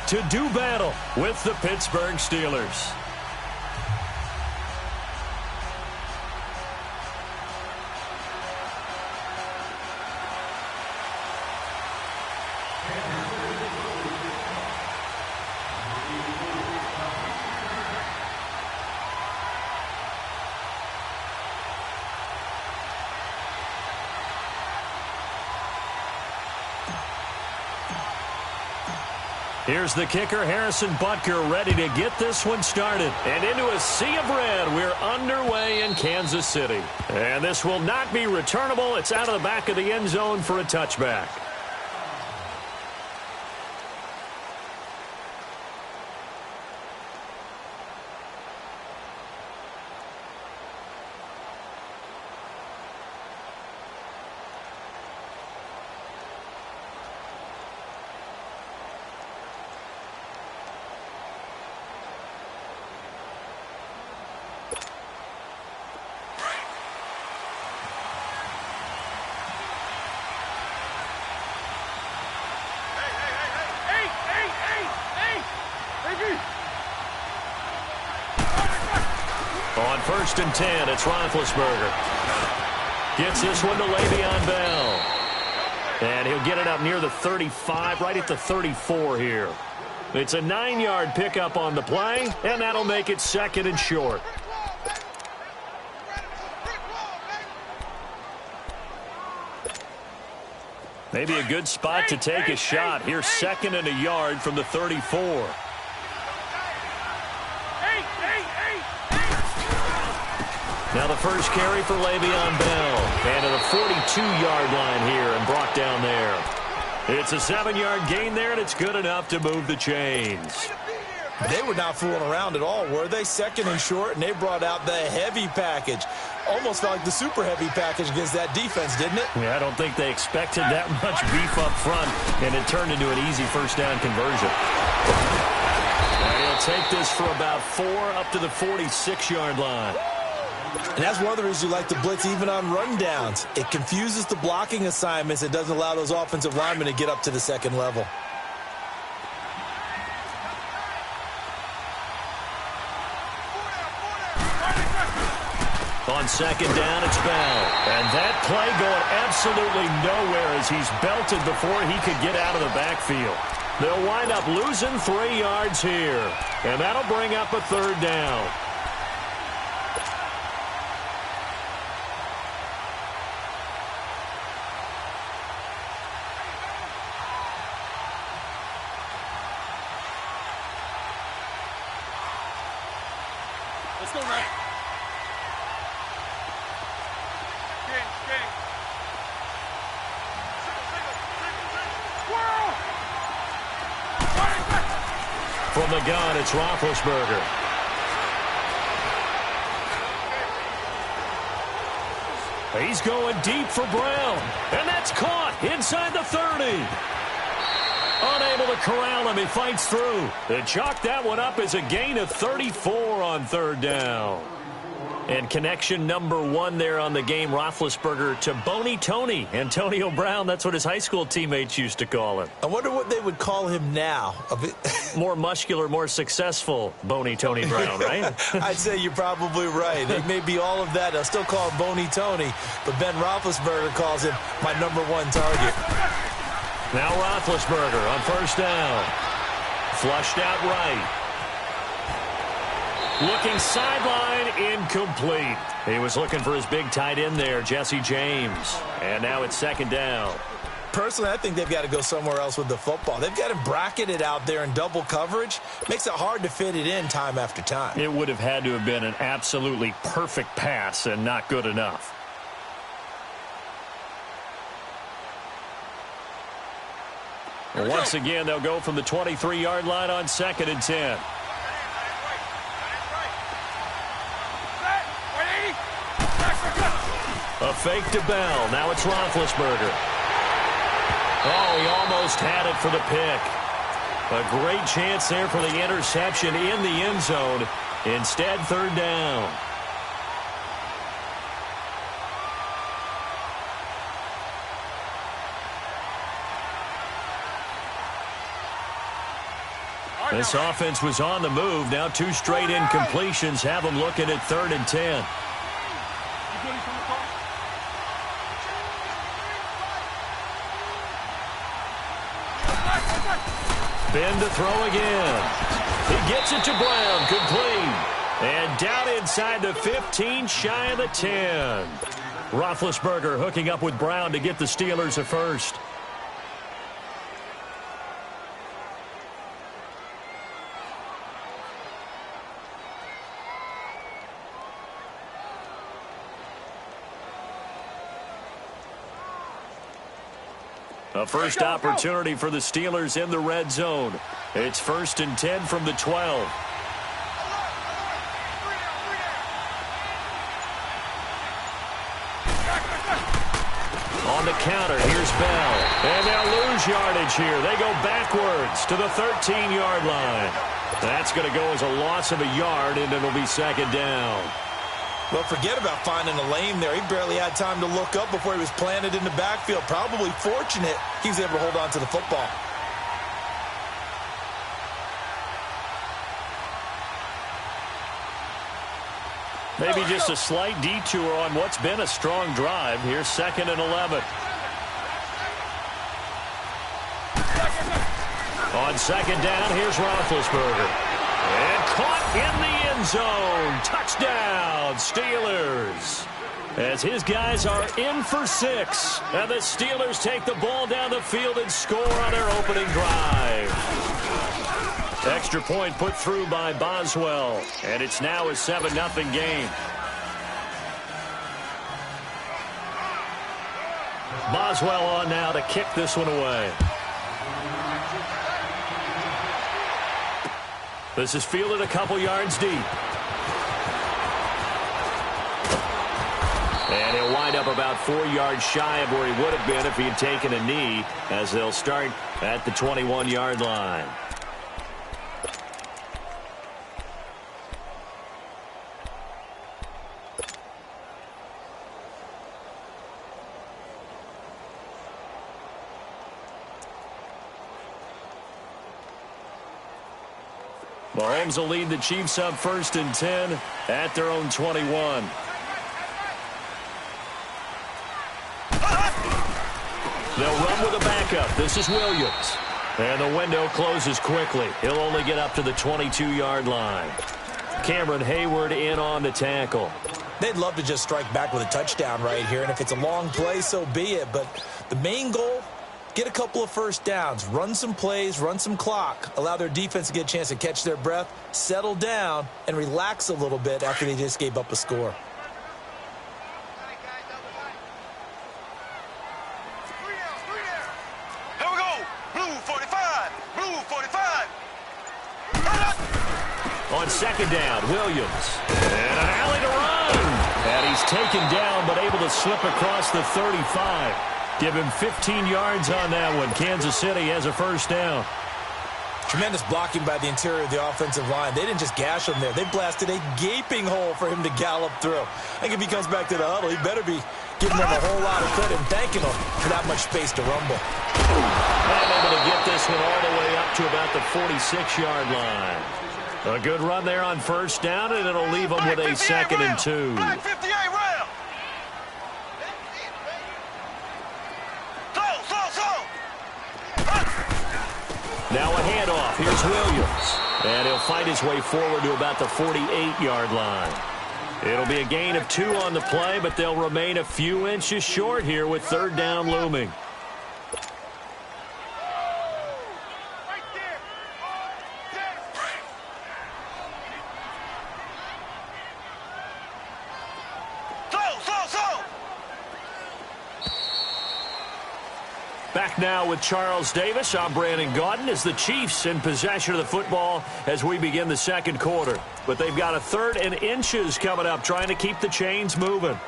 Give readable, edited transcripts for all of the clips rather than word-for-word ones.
to do battle with the Pittsburgh Steelers. Here's the kicker, Harrison Butker, ready to get this one started. And into a sea of red, we're underway in Kansas City. And this will not be returnable. It's out of the back of the end zone for a touchback. On 1st and 10, it's Roethlisberger. Gets this one to Le'Veon Bell. And he'll get it up near the 35, right at the 34 here. It's a 9-yard pickup on the play, and that'll make it 2nd and short. Maybe a good spot to take a shot. Here's 2nd and a yard from the 34. Now the first carry for Le'Veon Bell. And to the 42-yard line here and brought down there. It's a 7-yard gain there, and it's good enough to move the chains. They were not fooling around at all, were they? 2nd and short, and they brought out the heavy package. Almost felt like the super heavy package against that defense, didn't it? Yeah, I don't think they expected that much beef up front, and it turned into an easy first down conversion. And he'll take this for about 4 up to the 46-yard line. And that's one of the reasons you like to blitz even on rundowns. It confuses the blocking assignments. It doesn't allow those offensive linemen to get up to the second level. On 2nd down, it's Bell. And that play going absolutely nowhere as he's belted before he could get out of the backfield. They'll wind up losing 3 yards here. And that'll bring up a 3rd down. Let's go, Ray. From the gun, it's Roethlisberger. He's going deep for Brown. And that's caught inside the 30. Unable to corral him. He fights through. They chalk that one up as a gain of 34 on 3rd down. And connection number 1 there on the game, Roethlisberger to Boney Tony. Antonio Brown, that's what his high school teammates used to call him. I wonder what they would call him now. More muscular, more successful Boney Tony Brown, right? I'd say you're probably right. It may be all of that. They'll still call him Boney Tony, but Ben Roethlisberger calls him my number 1 target. Now Roethlisberger on 1st down. Flushed out right. Looking sideline, incomplete. He was looking for his big tight end there, Jesse James. And now it's 2nd down. Personally, I think they've got to go somewhere else with the football. They've got to bracket it out there in double coverage. Makes it hard to fit it in time after time. It would have had to have been an absolutely perfect pass and not good enough. Once again, they'll go from the 23-yard line on 2nd and 10. A fake to Bell. Now it's Roethlisberger. Oh, he almost had it for the pick. A great chance there for the interception in the end zone. Instead, 3rd down. This offense was on the move. Now 2 straight incompletions have them looking at 3rd and 10. Ben to throw again. He gets it to Brown. Complete. And down inside the 15, shy of the 10. Roethlisberger hooking up with Brown to get the Steelers a first. A first opportunity for the Steelers in the red zone. It's 1st and 10 from the 12. On the counter, here's Bell. And they'll lose yardage here. They go backwards to the 13-yard line. That's going to go as a loss of a yard, and it'll be 2nd down. Well, forget about finding a lane there. He barely had time to look up before he was planted in the backfield. Probably fortunate he was able to hold on to the football. Maybe just a slight detour on what's been a strong drive. Here's 2nd and 11. On 2nd down, here's Roethlisberger. And caught in the end zone. Touchdown, Steelers. As his guys are in for 6. And the Steelers take the ball down the field and score on their opening drive. Extra point put through by Boswell. And it's now a 7-0 game. Boswell on now to kick this one away. This is fielded a couple yards deep. And he'll wind up about 4 yards shy of where he would have been if he had taken a knee, as they'll start at the 21-yard line. Mahomes will lead the Chiefs up 1st and 10 at their own 21. They'll run with a backup. This is Williams. And the window closes quickly. He'll only get up to the 22-yard line. Cameron Hayward in on the tackle. They'd love to just strike back with a touchdown right here, and if it's a long play, so be it. But the main goal, get a couple of first downs, run some plays, run some clock, allow their defense to get a chance to catch their breath, settle down, and relax a little bit after they just gave up a score. Here we go. Blue 45. Blue 45. On 2nd down, Williams. And an alley to run. And he's taken down, but able to slip across the 35. Give him 15 yards on that one. Kansas City has a first down. Tremendous blocking by the interior of the offensive line. They didn't just gash him there. They blasted a gaping hole for him to gallop through. I think if he comes back to the huddle, he better be giving them a whole lot of credit and thanking them for that much space to rumble. And able to get this one all the way up to about the 46-yard line. A good run there on first down, and it'll leave them with a 2nd and 2. Flag 58 round. Now a handoff. Here's Williams. And he'll fight his way forward to about the 48-yard line. It'll be a gain of 2 on the play, but they'll remain a few inches short here with 3rd down looming. Back now with Charles Davis. I'm Brandon Gaudin as the Chiefs in possession of the football as we begin the 2nd quarter. But they've got a 3rd and inches coming up, trying to keep the chains moving.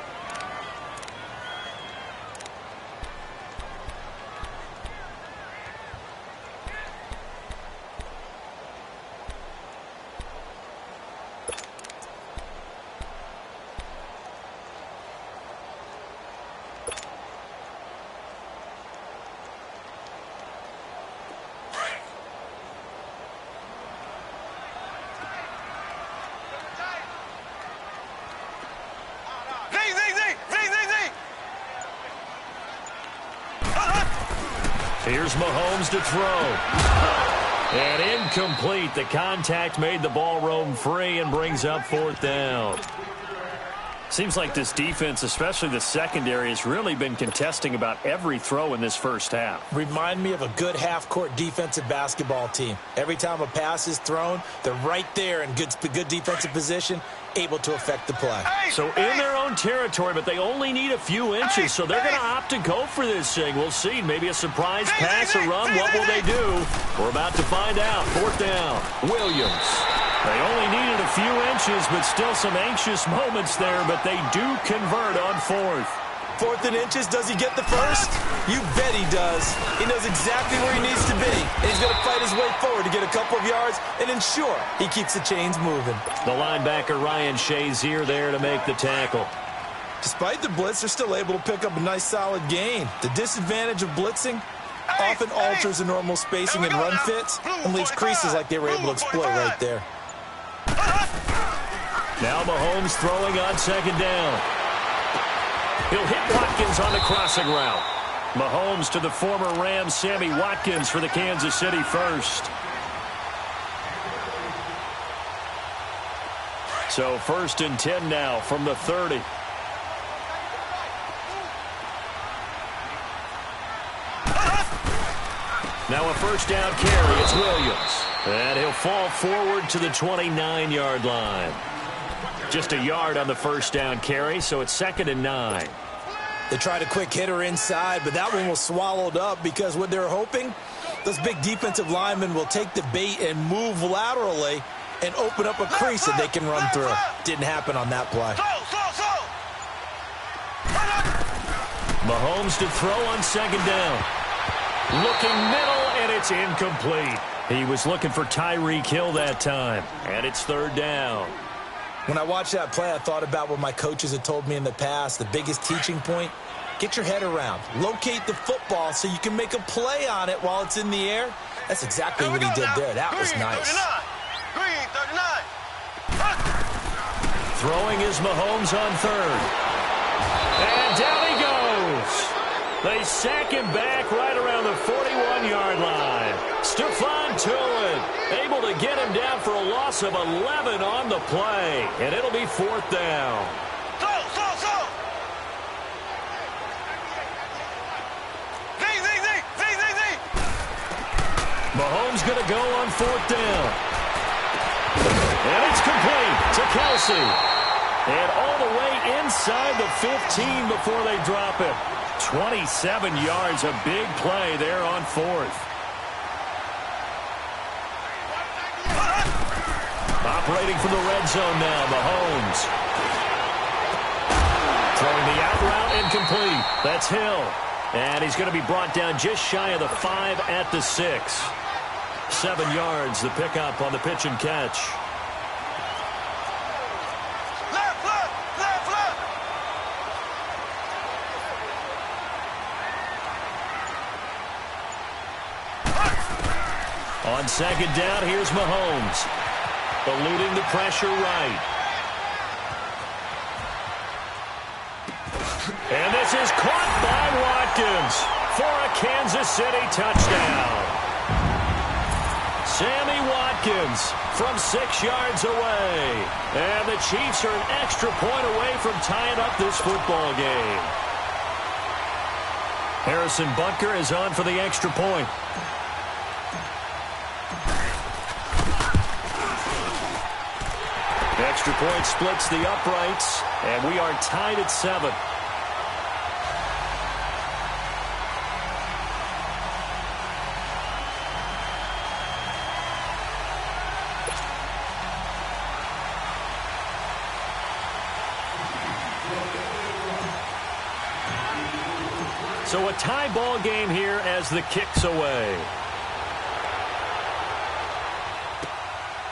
Here's Mahomes to throw. And incomplete. The contact made the ball roam free and brings up 4th down. Seems like this defense, especially the secondary, has really been contesting about every throw in this first half. Remind me of a good half-court defensive basketball team. Every time a pass is thrown, they're right there in good defensive position, able to affect the play. So in their own territory, but they only need a few inches, so they're going to opt to go for this thing. We'll see. Maybe a surprise pass or run. What will they do? We're about to find out. 4th down. Williams. They only needed a few inches, but still some anxious moments there, but they do convert on 4th. 4th and inches, does he get the first? You bet he does. He knows exactly where he needs to be, and he's going to fight his way forward to get a couple of yards and ensure he keeps the chains moving. The linebacker Ryan Shazier there to make the tackle. Despite the blitz, they're still able to pick up a nice solid gain. The disadvantage of blitzing often alters the normal spacing and run fits and leaves creases like they were able to exploit right there. Now Mahomes throwing on 2nd down. He'll hit Watkins on the crossing route. Mahomes to the former Rams, Sammy Watkins, for the Kansas City first. So 1st and 10 now from the 30. Now a 1st down carry. It's Williams. And he'll fall forward to the 29-yard line. Just a yard on the 1st down carry, so it's 2nd and 9. They tried a quick hitter inside, but that one was swallowed up because what they're hoping, those big defensive linemen will take the bait and move laterally and open up a crease that they can run through. Didn't happen on that play. Mahomes to throw on 2nd down. Looking middle, and it's incomplete. He was looking for Tyreek Hill that time, and it's 3rd down. When I watched that play, I thought about what my coaches had told me in the past. The biggest teaching point, get your head around. Locate the football so you can make a play on it while it's in the air. That's exactly what he did there. That was nice. Green, 39. Throwing is Mahomes on 3rd. And down he goes. They sack him back right around the 41-yard line. Stephon Tuitt able to get him down for a loss of 11 on the play. And it'll be 4th down. Mahomes going to go on 4th down. And it's complete to Kelsey. And all the way inside the 15 before they drop it. 27 yards, a big play there on 4th. Operating from the red zone now, Mahomes. Throwing the out route, incomplete. That's Hill. And he's going to be brought down just shy of the 5 at the 6. 7 yards, the pickup on the pitch and catch. On 2nd down, here's Mahomes. Eluding the pressure right. And this is caught by Watkins for a Kansas City touchdown. Sammy Watkins from 6 yards away. And the Chiefs are an extra point away from tying up this football game. Harrison Butker is on for the extra point. Extra point splits the uprights, and we are tied at 7. So a tie ball game here as the kick's away.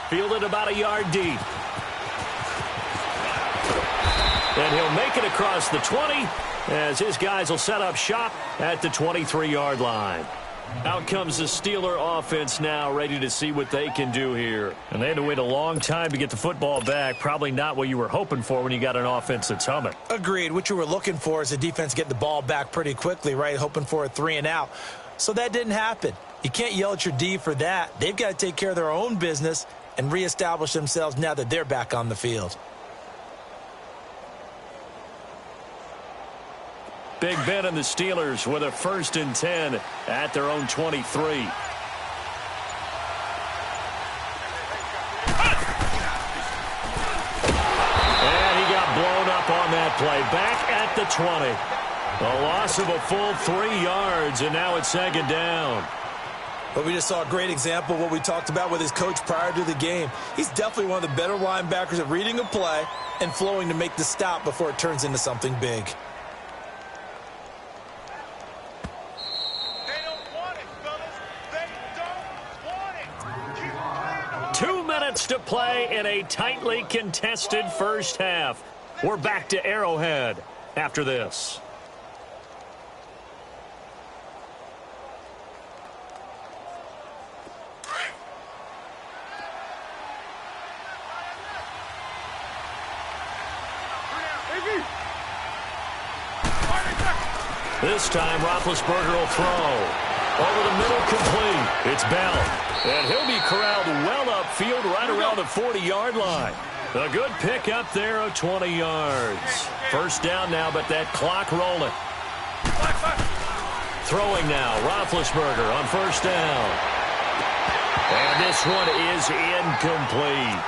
Fielded about a yard deep. And he'll make it across the 20 as his guys will set up shop at the 23-yard line. Out comes the Steeler offense now, ready to see what they can do here. And they had to wait a long time to get the football back. Probably not what you were hoping for when you got an offense that's humming. Agreed. What you were looking for is the defense get the ball back pretty quickly, right? Hoping for a 3 and out. So that didn't happen. You can't yell at your D for that. They've got to take care of their own business and reestablish themselves now that they're back on the field. Big Ben and the Steelers with a 1st and 10 at their own 23. Blown up on that play. Back at the 20. A loss of a full 3 yards, and now it's 2nd down. But we just saw a great example of what we talked about with his coach prior to the game. He's definitely one of the better linebackers at reading a play and flowing to make the stop before it turns into something big. They don't want it, fellas. They don't want it. Keep playing. 2 minutes to play in a tightly contested first half. We're back to Arrowhead after this. This time, Roethlisberger will throw. Over the middle, complete. It's Bell. And he'll be corralled well upfield right around the 40-yard line. A good pick up there of 20 yards. 1st down now, but that clock rolling. Throwing now, Roethlisberger on 1st down. And this one is incomplete.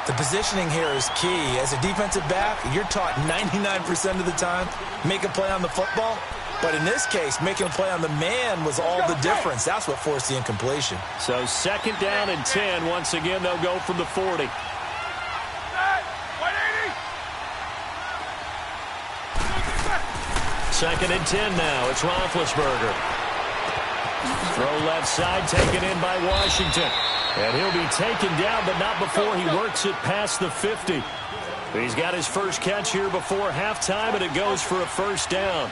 The positioning here is key. As a defensive back, you're taught 99% of the time, make a play on the football. But in this case, making a play on the man was all the difference. That's what forced the incompletion. So 2nd down and 10. Once again, they'll go from the 40. 2nd and 10 now. It's Roethlisberger. Throw left side, taken in by Washington. And he'll be taken down, but not before he works it past the 50. He's got his first catch here before halftime, and it goes for a 1st down.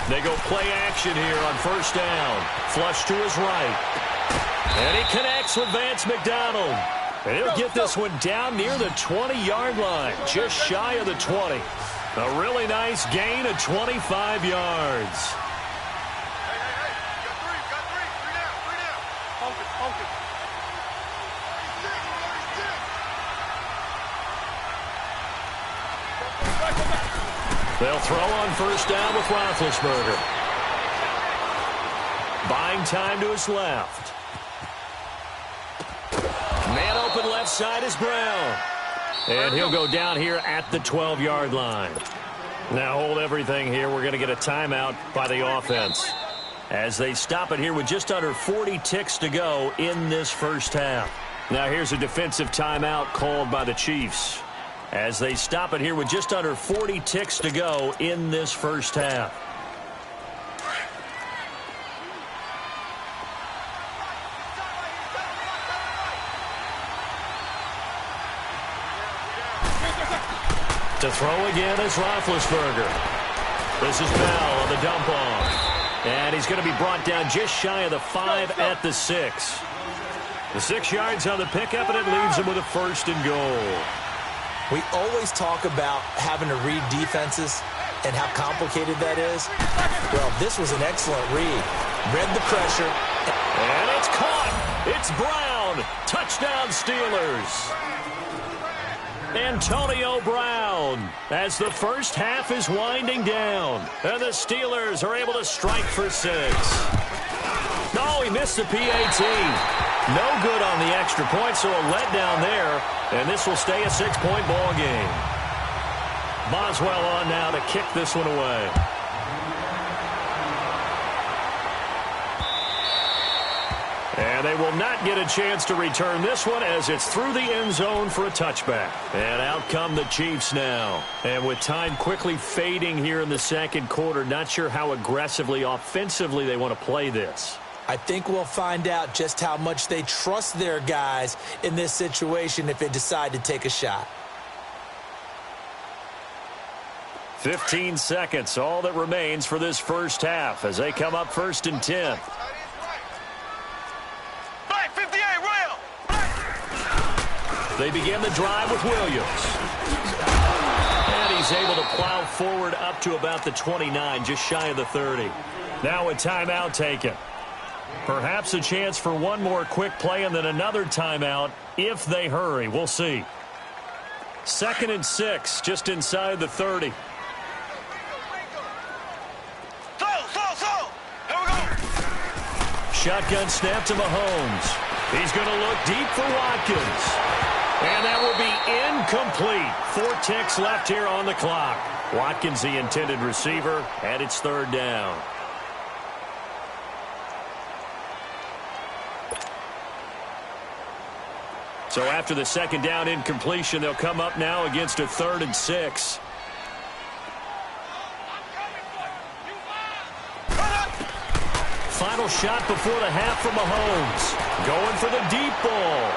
They go play action here on 1st down. Flush to his right. And he connects with Vance McDonald. And he'll get this one down near the 20-yard line, just shy of the 20. A really nice gain of 25 yards. They'll throw on 1st down with Roethlisberger. Buying time to his left. Man open left side is Brown. And he'll go down here at the 12-yard line. Now hold everything here. We're going to get a timeout by the offense, as they stop it here with just under 40 ticks to go in this first half. Now here's a defensive timeout called by the Chiefs, as they stop it here with just under 40 ticks to go in this first half. To throw again is Roethlisberger. This is Bell on the dump off. And he's going to be brought down just shy of the 5 at the 6. The 6 yards on the pickup, and it leaves him with a 1st and goal. We always talk about having to read defenses and how complicated that is. Well, this was an excellent read. Read the pressure. And it's caught. It's Brown. Touchdown Steelers. Antonio Brown, as the first half is winding down. And the Steelers are able to strike for 6. No, he missed the PAT. No good on the extra point, so a letdown there. And this will stay a 6-point ball game. Boswell on now to kick this one away. And they will not get a chance to return this one, as it's through the end zone for a touchback. And out come the Chiefs now. And with time quickly fading here in the second quarter, not sure how aggressively, offensively they want to play this. I think we'll find out just how much they trust their guys in this situation if they decide to take a shot. 15 seconds, all that remains for this first half as they come up 1st and 10. They begin the drive with Williams. And he's able to plow forward up to about the 29, just shy of the 30. Now a timeout taken. Perhaps a chance for one more quick play and then another timeout if they hurry. We'll see. 2nd and 6, just inside the 30. Shotgun snap to Mahomes. He's going to look deep for Watkins. And that will be incomplete. 4 ticks left here on the clock. Watkins, the intended receiver, and it's 3rd down. So after the 2nd down incompletion, they'll come up now against a 3rd and 6. Final shot before the half from Mahomes. Going for the deep ball.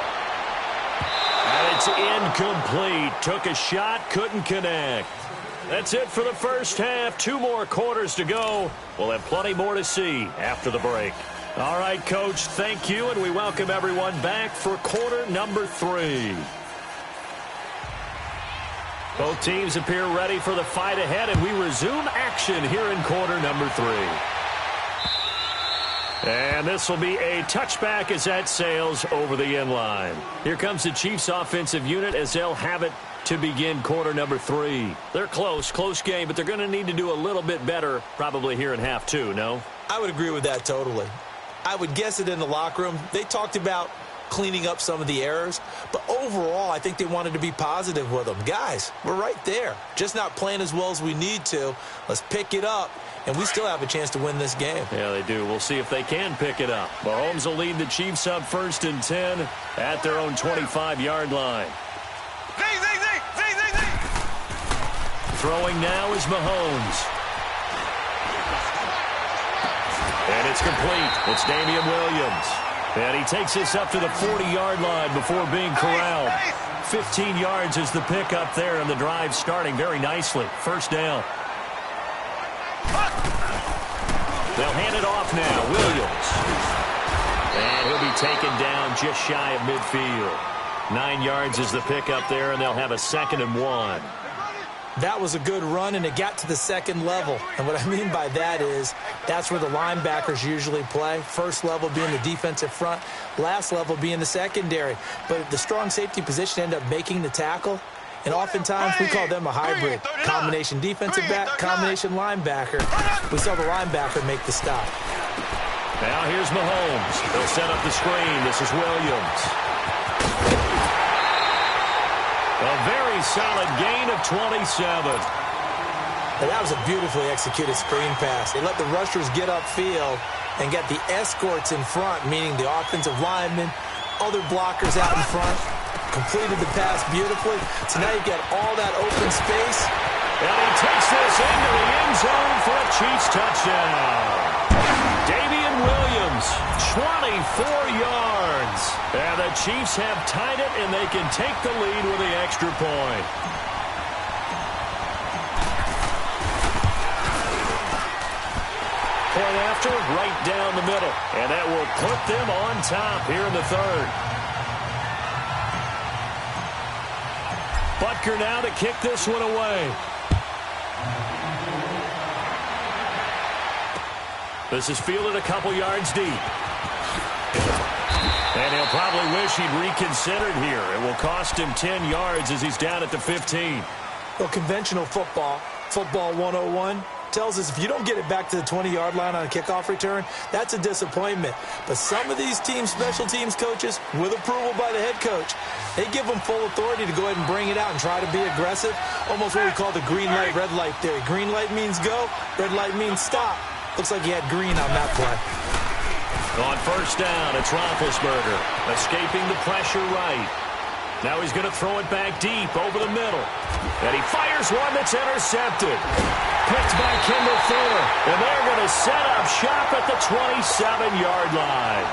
And it's incomplete. Took a shot, couldn't connect. That's it for the first half. 2 more quarters to go. We'll have plenty more to see after the break. All right, Coach, thank you, and we welcome everyone back for quarter number 3. Both teams appear ready for the fight ahead, and we resume action here in quarter number 3. And this will be a touchback as that sails over the end line. Here comes the Chiefs offensive unit as they'll have it to begin quarter number 3. They're close game, but they're going to need to do a little bit better probably here in half 2, no? I would agree with that totally. I would guess it in the locker room. They talked about cleaning up some of the errors, but overall I think they wanted to be positive with them. Guys, we're right there. Just not playing as well as we need to. Let's pick it up, and we still have a chance to win this game. Yeah, they do. We'll see if they can pick it up. Mahomes will lead the Chiefs up 1st and 10 at their own 25-yard line. Throwing now is Mahomes. And it's complete. It's Damian Williams. And he takes this up to the 40-yard line before being corralled. 15 yards is the pickup there, and the drive starting very nicely. 1st down. They'll hand it off now. Williams. And he'll be taken down just shy of midfield. 9 yards is the pickup there, and they'll have a 2nd and 1. That was a good run, and it got to the 2nd level. And what I mean by that is that's where the linebackers usually play. 1st level being the defensive front, last level being the secondary. But the strong safety position ended up making the tackle. And oftentimes we call them a hybrid. Combination defensive back, combination linebacker. We saw the linebacker make the stop. Now here's Mahomes. They'll set up the screen. This is Williams. A very solid gain of 27. And that was a beautifully executed screen pass. They let the rushers get upfield and get the escorts in front, meaning the offensive linemen, other blockers out in front. Completed the pass beautifully. So now you get all that open space. And he takes this into the end zone for a Chiefs touchdown. Damian Williams, 24 yards. And the Chiefs have tied it, and they can take the lead with the extra point. Point after, right down the middle. And that will put them on top here in the 3rd. Butker now to kick this one away. This is fielded a couple yards deep. And he'll probably wish he'd reconsidered here. It will cost him 10 yards as he's down at the 15. Well, conventional football 101, tells us if you don't get it back to the 20-yard line on a kickoff return, that's a disappointment. But some of these teams, special teams coaches, with approval by the head coach, they give them full authority to go ahead and bring it out and try to be aggressive. Almost what we call the green light, red light theory. Green light means go, red light means stop. Looks like he had green on that play. On 1st down, it's Roethlisberger, escaping the pressure right. Now he's going to throw it back deep over the middle. And he fires one that's intercepted. Picked by Kendall Fuller. And they're going to set up shop at the 27-yard line.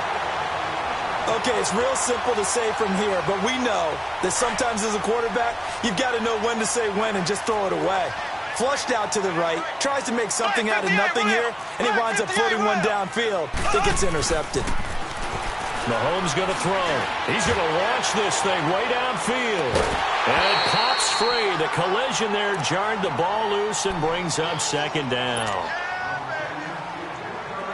Okay, it's real simple to say from here, but we know that sometimes as a quarterback, you've got to know when to say when and just throw it away. Flushed out to the right, tries to make something out of nothing here, and he winds up floating one downfield. I think it's intercepted. Mahomes going to throw. He's going to launch this thing way downfield. And it pops free. The collision there jarred the ball loose and brings up second down.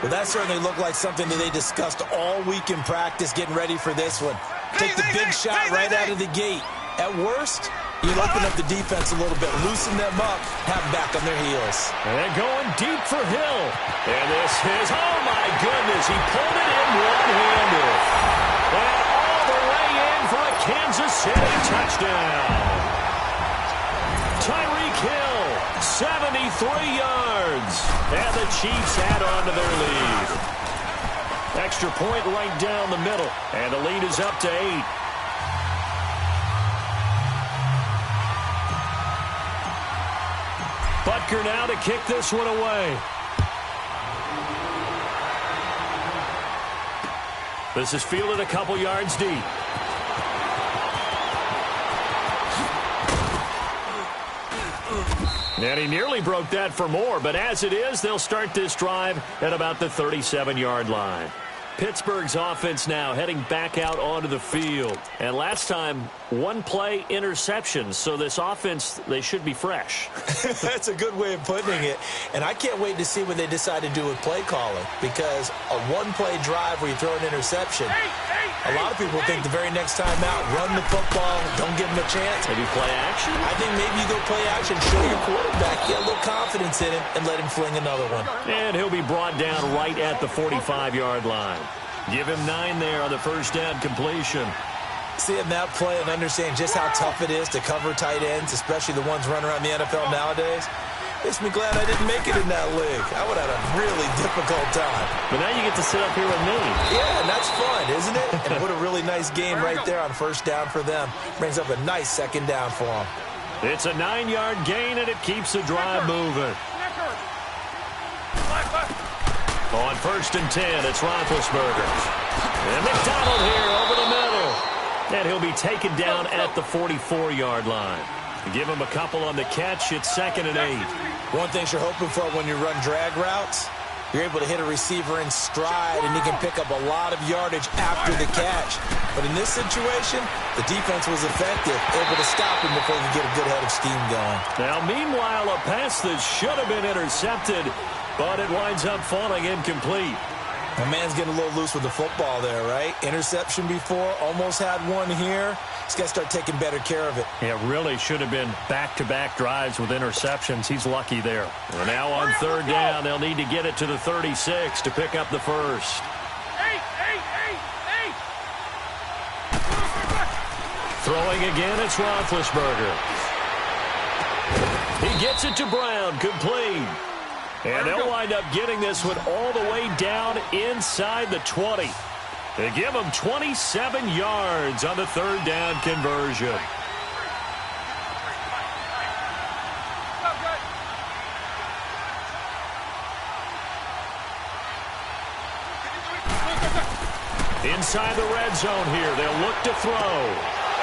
Well, that certainly looked like something that they discussed all week in practice, getting ready for this one. Take the big shot right out of the gate. At worst, you'll open up the defense a little bit, loosen them up, have them back on their heels. And they're going deep for Hill. And this is, oh my goodness, he pulled it in one-handed. And all the way in for a Kansas City touchdown. Tyreek Hill, 73 yards. And the Chiefs add on to their lead. Extra point right down the middle. And the lead is up to 8. Butker now to kick this one away. This is fielded a couple yards deep. And he nearly broke that for more, but as it is, they'll start this drive at about the 37-yard line. Pittsburgh's offense now heading back out onto the field. And last time, one-play interception. So this offense, they should be fresh. That's a good way of putting it. And I can't wait to see what they decide to do with play calling. Because a one-play drive where you throw an interception, a lot of people think the very next time out, run the football, don't give them a chance. Maybe play action? I think maybe you go play action, show your quarterback, get a little confidence in him, and let him fling another one. And he'll be brought down right at the 45-yard line. Give him 9 there on the first down completion. Seeing that play and understanding just how tough it is to cover tight ends, especially the ones running around the NFL nowadays, makes me glad I didn't make it in that league. I would have had a really difficult time. But now you get to sit up here with me. Yeah, and that's fun, isn't it? And what a really nice game right there on first down for them. Brings up a nice second down for them. It's a 9-yard gain, and it keeps the drive moving. On first and 10, it's Roethlisberger. And McDonald here over the middle. And he'll be taken down at the 44-yard line. Give him a couple on the catch. It's 2nd and 8. One thing you're hoping for when you run drag routes, you're able to hit a receiver in stride, and he can pick up a lot of yardage after the catch. But in this situation, the defense was effective, able to stop him before he could get a good head of steam going. Now, meanwhile, a pass that should have been intercepted, but it winds up falling incomplete. My man's getting a little loose with the football there, right? Interception before, almost had one here. He's got to start taking better care of it. Yeah, really should have been back-to-back drives with interceptions. He's lucky there. Well, now on third down, they'll need to get it to the 36 to pick up the first. Throwing again, it's Roethlisberger. He gets it to Brown, complete. And they'll wind up getting this one all the way down inside the 20. They give him 27 yards on the third down conversion. Inside the red zone here, they'll look to throw.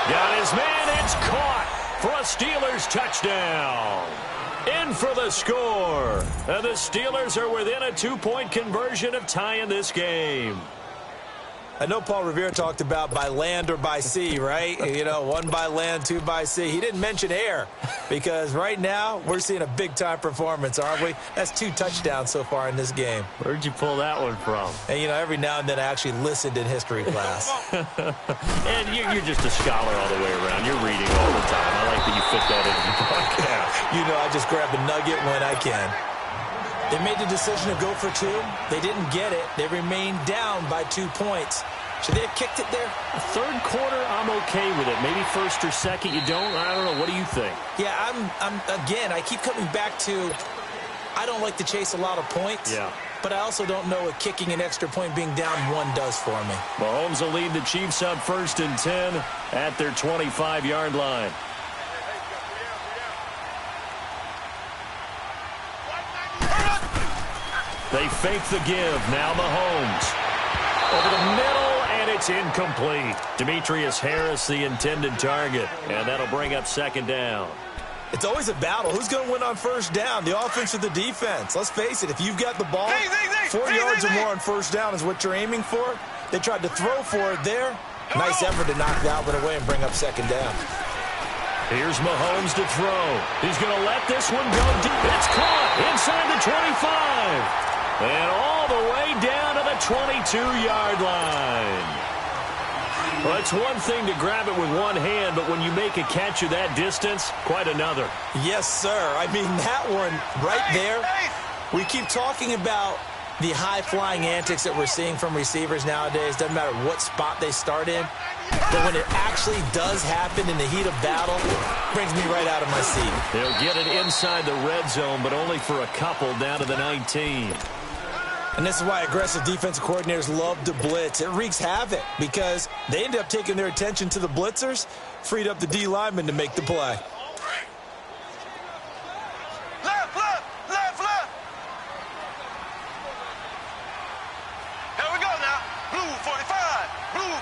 Got his man, it's caught for a Steelers touchdown. In for the score. And the Steelers are within a 2-point conversion of tying this game. I know Paul Revere talked about by land or by sea, right? You know, 1 by land, 2 by sea. He didn't mention air because right now we're seeing a big-time performance, aren't we? That's 2 touchdowns so far in this game. Where'd you pull that one from? And, you know, every now and then I actually listened in history class. And you're just a scholar all the way around. You're reading all the time. I like that you fit that into the podcast. You know, I just grab a nugget when I can. They made the decision to go for 2. They didn't get it. They remained down by 2 points. Should they have kicked it there? Third quarter, I'm okay with it. Maybe first or second, you don't. I don't know. What do you think? Yeah, again, I keep coming back to I don't like to chase a lot of points. Yeah. But I also don't know what kicking an extra point being down 1 does for me. Mahomes will lead the Chiefs up first and 10 at their 25-yard line. They fake the give. Now Mahomes. Over the middle, and it's incomplete. Demetrius Harris, the intended target. And that'll bring up second down. It's always a battle. Who's going to win on first down, the offense or the defense? Let's face it, if you've got the ball, 4 yards or more on first down is what you're aiming for. They tried to throw for it there. Nice effort to knock that one away and bring up second down. Here's Mahomes to throw. He's going to let this one go deep. It's caught inside the 25. And all the way down to the 22-yard line. Well, it's one thing to grab it with one hand, but when you make a catch of that distance, quite another. Yes, sir. I mean, that one right there, we keep talking about the high-flying antics that we're seeing from receivers nowadays. Doesn't matter what spot they start in. But when it actually does happen in the heat of battle, it brings me right out of my seat. They'll get it inside the red zone, but only for a couple down to the 19. And this is why aggressive defensive coordinators love to blitz. It wreaks havoc because they end up taking their attention to the blitzers, freed up the D lineman to make the play. Left, left, left, left. Here we go now. Blue 45. Blue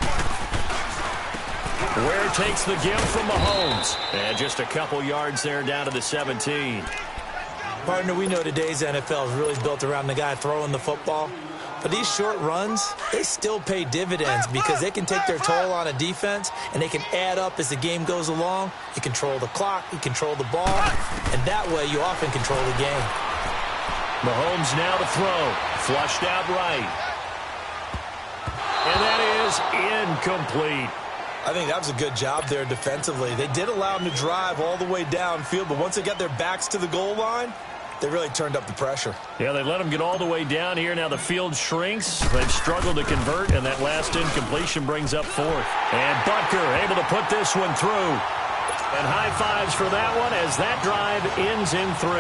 45. Ware takes the gift from Mahomes. And just a couple yards there down to the 17. Partner, we know today's NFL is really built around the guy throwing the football. But these short runs, they still pay dividends because they can take their toll on a defense and they can add up as the game goes along. You control the clock, you control the ball, and that way you often control the game. Mahomes now to throw. Flushed out right. And that is incomplete. I think that was a good job there defensively. They did allow him to drive all the way downfield, but once they got their backs to the goal line, they really turned up the pressure. Yeah, they let him get all the way down here. Now the field shrinks. They've struggled to convert, and that last incompletion brings up fourth. And Butker able to put this one through. And high fives for that one as that drive ends in 3.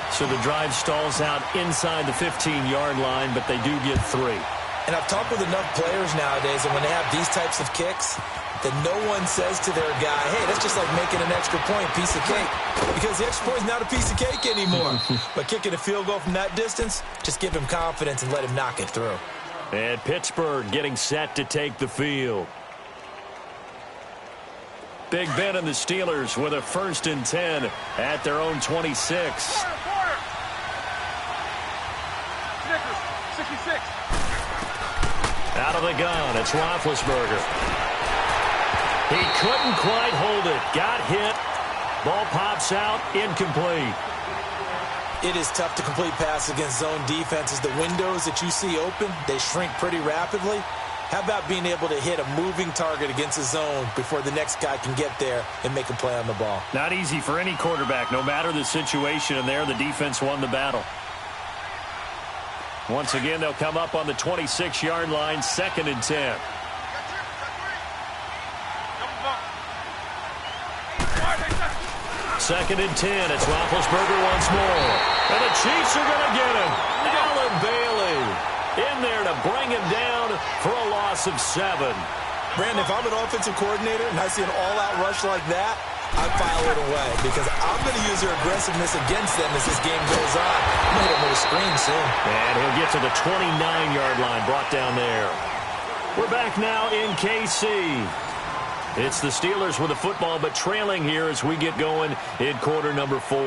So the drive stalls out inside the 15-yard line, but they do get 3. And I've talked with enough players nowadays, and when they have these types of kicks, that no one says to their guy, hey, that's just like making an extra point, piece of cake. Because the extra point is not a piece of cake anymore. But kicking a field goal from that distance, just give him confidence and let him knock it through. And Pittsburgh getting set to take the field. Big Ben and the Steelers with a 1st and 10 at their own 26. Quarter. Snickers, 66. Out of the gun, it's Roethlisberger. He couldn't quite hold it. Got hit. Ball pops out. Incomplete. It is tough to complete passes against zone defenses. The windows that you see open, they shrink pretty rapidly. How about being able to hit a moving target against a zone before the next guy can get there and make a play on the ball? Not easy for any quarterback, no matter the situation, and there the defense won the battle. Once again, they'll come up on the 26-yard line, 2nd and 10. Second and 10. It's Roethlisberger once more. And the Chiefs are going to get him. Allen Bailey in there to bring him down for a loss of 7. Brandon, if I'm an offensive coordinator and I see an all-out rush like that, I'd file it away because I'm going to use their aggressiveness against them as this game goes on. I'm going to hit him with a screen soon. And he'll get to the 29-yard line, brought down there. We're back now in KC. It's the Steelers with the football, but trailing here as we get going in quarter number 4.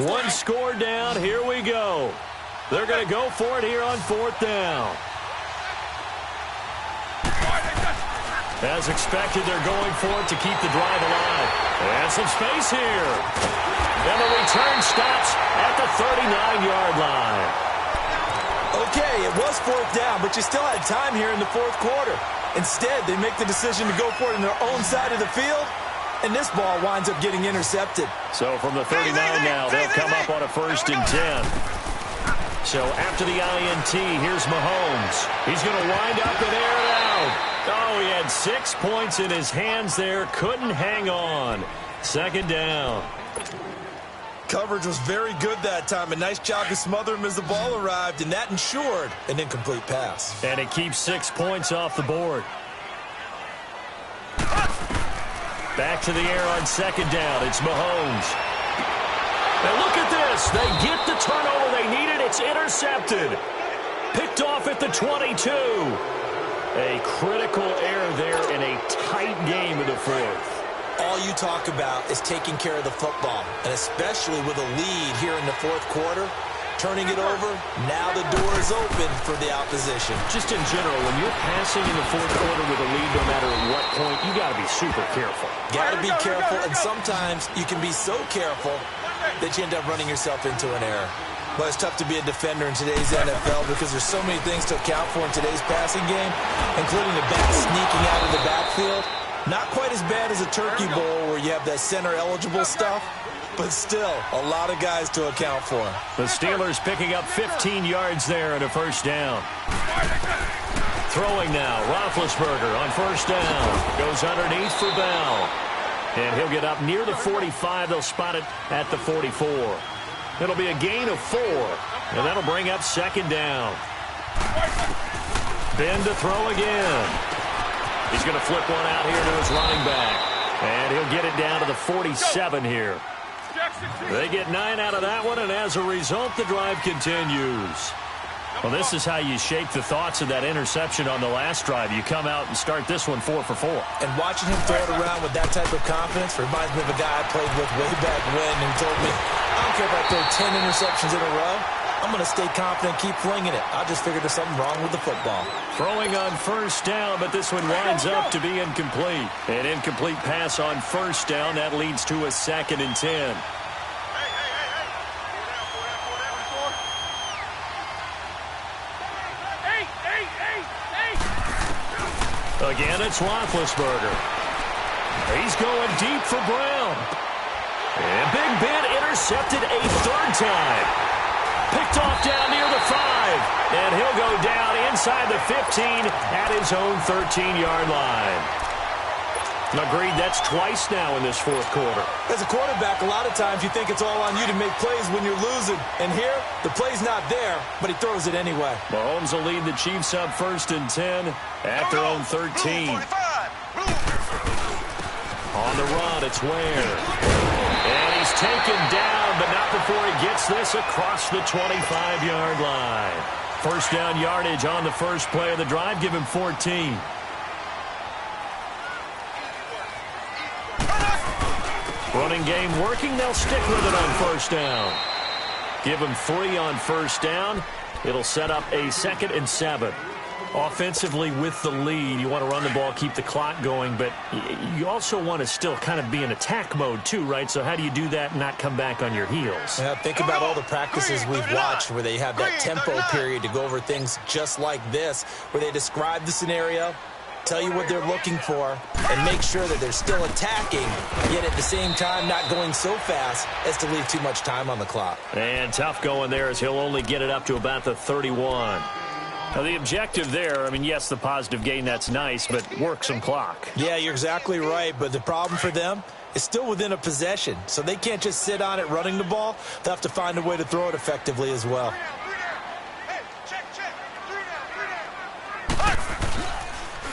One score down. Here we go. They're going to go for it here on 4th down. As expected, they're going for it to keep the drive alive. And some space here. And the return stops at the 39-yard line. Okay, it was 4th down, but you still had time here in the 4th quarter. Instead, they make the decision to go for it on their own side of the field, and this ball winds up getting intercepted. So from the 39 now, they'll come up on a 1st and 10. So after the INT, here's Mahomes. He's going to wind up and air it out. Oh, he had 6 points in his hands there. Couldn't hang on. 2nd down. Coverage was very good that time. A nice job to smother him as the ball arrived, and that ensured an incomplete pass. And it keeps 6 points off the board. Back to the air on 2nd down. It's Mahomes. And look at this. They get the turnover they needed. It's intercepted. Picked off at the 22. A critical error there in a tight game in the 4th. All you talk about is taking care of the football, and especially with a lead here in the fourth quarter, turning it over, now the door is open for the opposition. Just in general, when you're passing in the fourth quarter with a lead, no matter at what point, you got to be super careful. Got to be careful, and sometimes you can be so careful that you end up running yourself into an error. But it's tough to be a defender in today's NFL because there's so many things to account for in today's passing game, including the back sneaking out of the backfield. Not quite as bad as a turkey bowl where you have that center-eligible stuff, but still a lot of guys to account for. The Steelers picking up 15 yards there and a first down. Throwing now, Roethlisberger on first down. Goes underneath for Bell. And he'll get up near the 45. They'll spot it at the 44. It'll be a gain of 4, and that'll bring up second down. Ben to throw again. He's going to flip one out here to his running back. And he'll get it down to the 47 here. They get 9 out of that one, and as a result, the drive continues. Well, this is how you shape the thoughts of that interception on the last drive. You come out and start this one 4 for 4. And watching him throw it around with that type of confidence reminds me of a guy I played with way back when and told me, I don't care if I throw 10 interceptions in a row. I'm going to stay confident and keep flinging it. I just figured there's something wrong with the football. Throwing on first down, but this one winds up to be incomplete. An incomplete pass on first down. That leads to a 2nd and 10. Again, it's Roethlisberger. He's going deep for Brown. And Big Ben intercepted a 3rd time. Picked off down near the 5. And he'll go down inside the 15 at his own 13-yard line. Agreed, that's twice now in this fourth quarter. As a quarterback, a lot of times you think it's all on you to make plays when you're losing. And here, the play's not there, but he throws it anyway. Mahomes will lead the Chiefs up 1st and 10 at their own 13. On the run, it's Ware. And he's taken down, but not before he gets this across the 25-yard line. First down yardage on the first play of the drive. Give him 14. Running game working. They'll stick with it on first down. Give him 3 on first down. It'll set up a 2nd and 7. Offensively with the lead, you want to run the ball, keep the clock going, but you also want to still kind of be in attack mode too, right? So how do you do that and not come back on your heels? Yeah, think about all the practices we've watched where they have that tempo period to go over things just like this, where they describe the scenario, tell you what they're looking for, and make sure that they're still attacking, yet at the same time not going so fast as to leave too much time on the clock. And tough going there as he'll only get it up to about the 31. Now, the objective there, I mean, yes, the positive gain, that's nice, but work some clock. Yeah, you're exactly right, but the problem for them is still within a possession, so they can't just sit on it running the ball. They'll have to find a way to throw it effectively as well.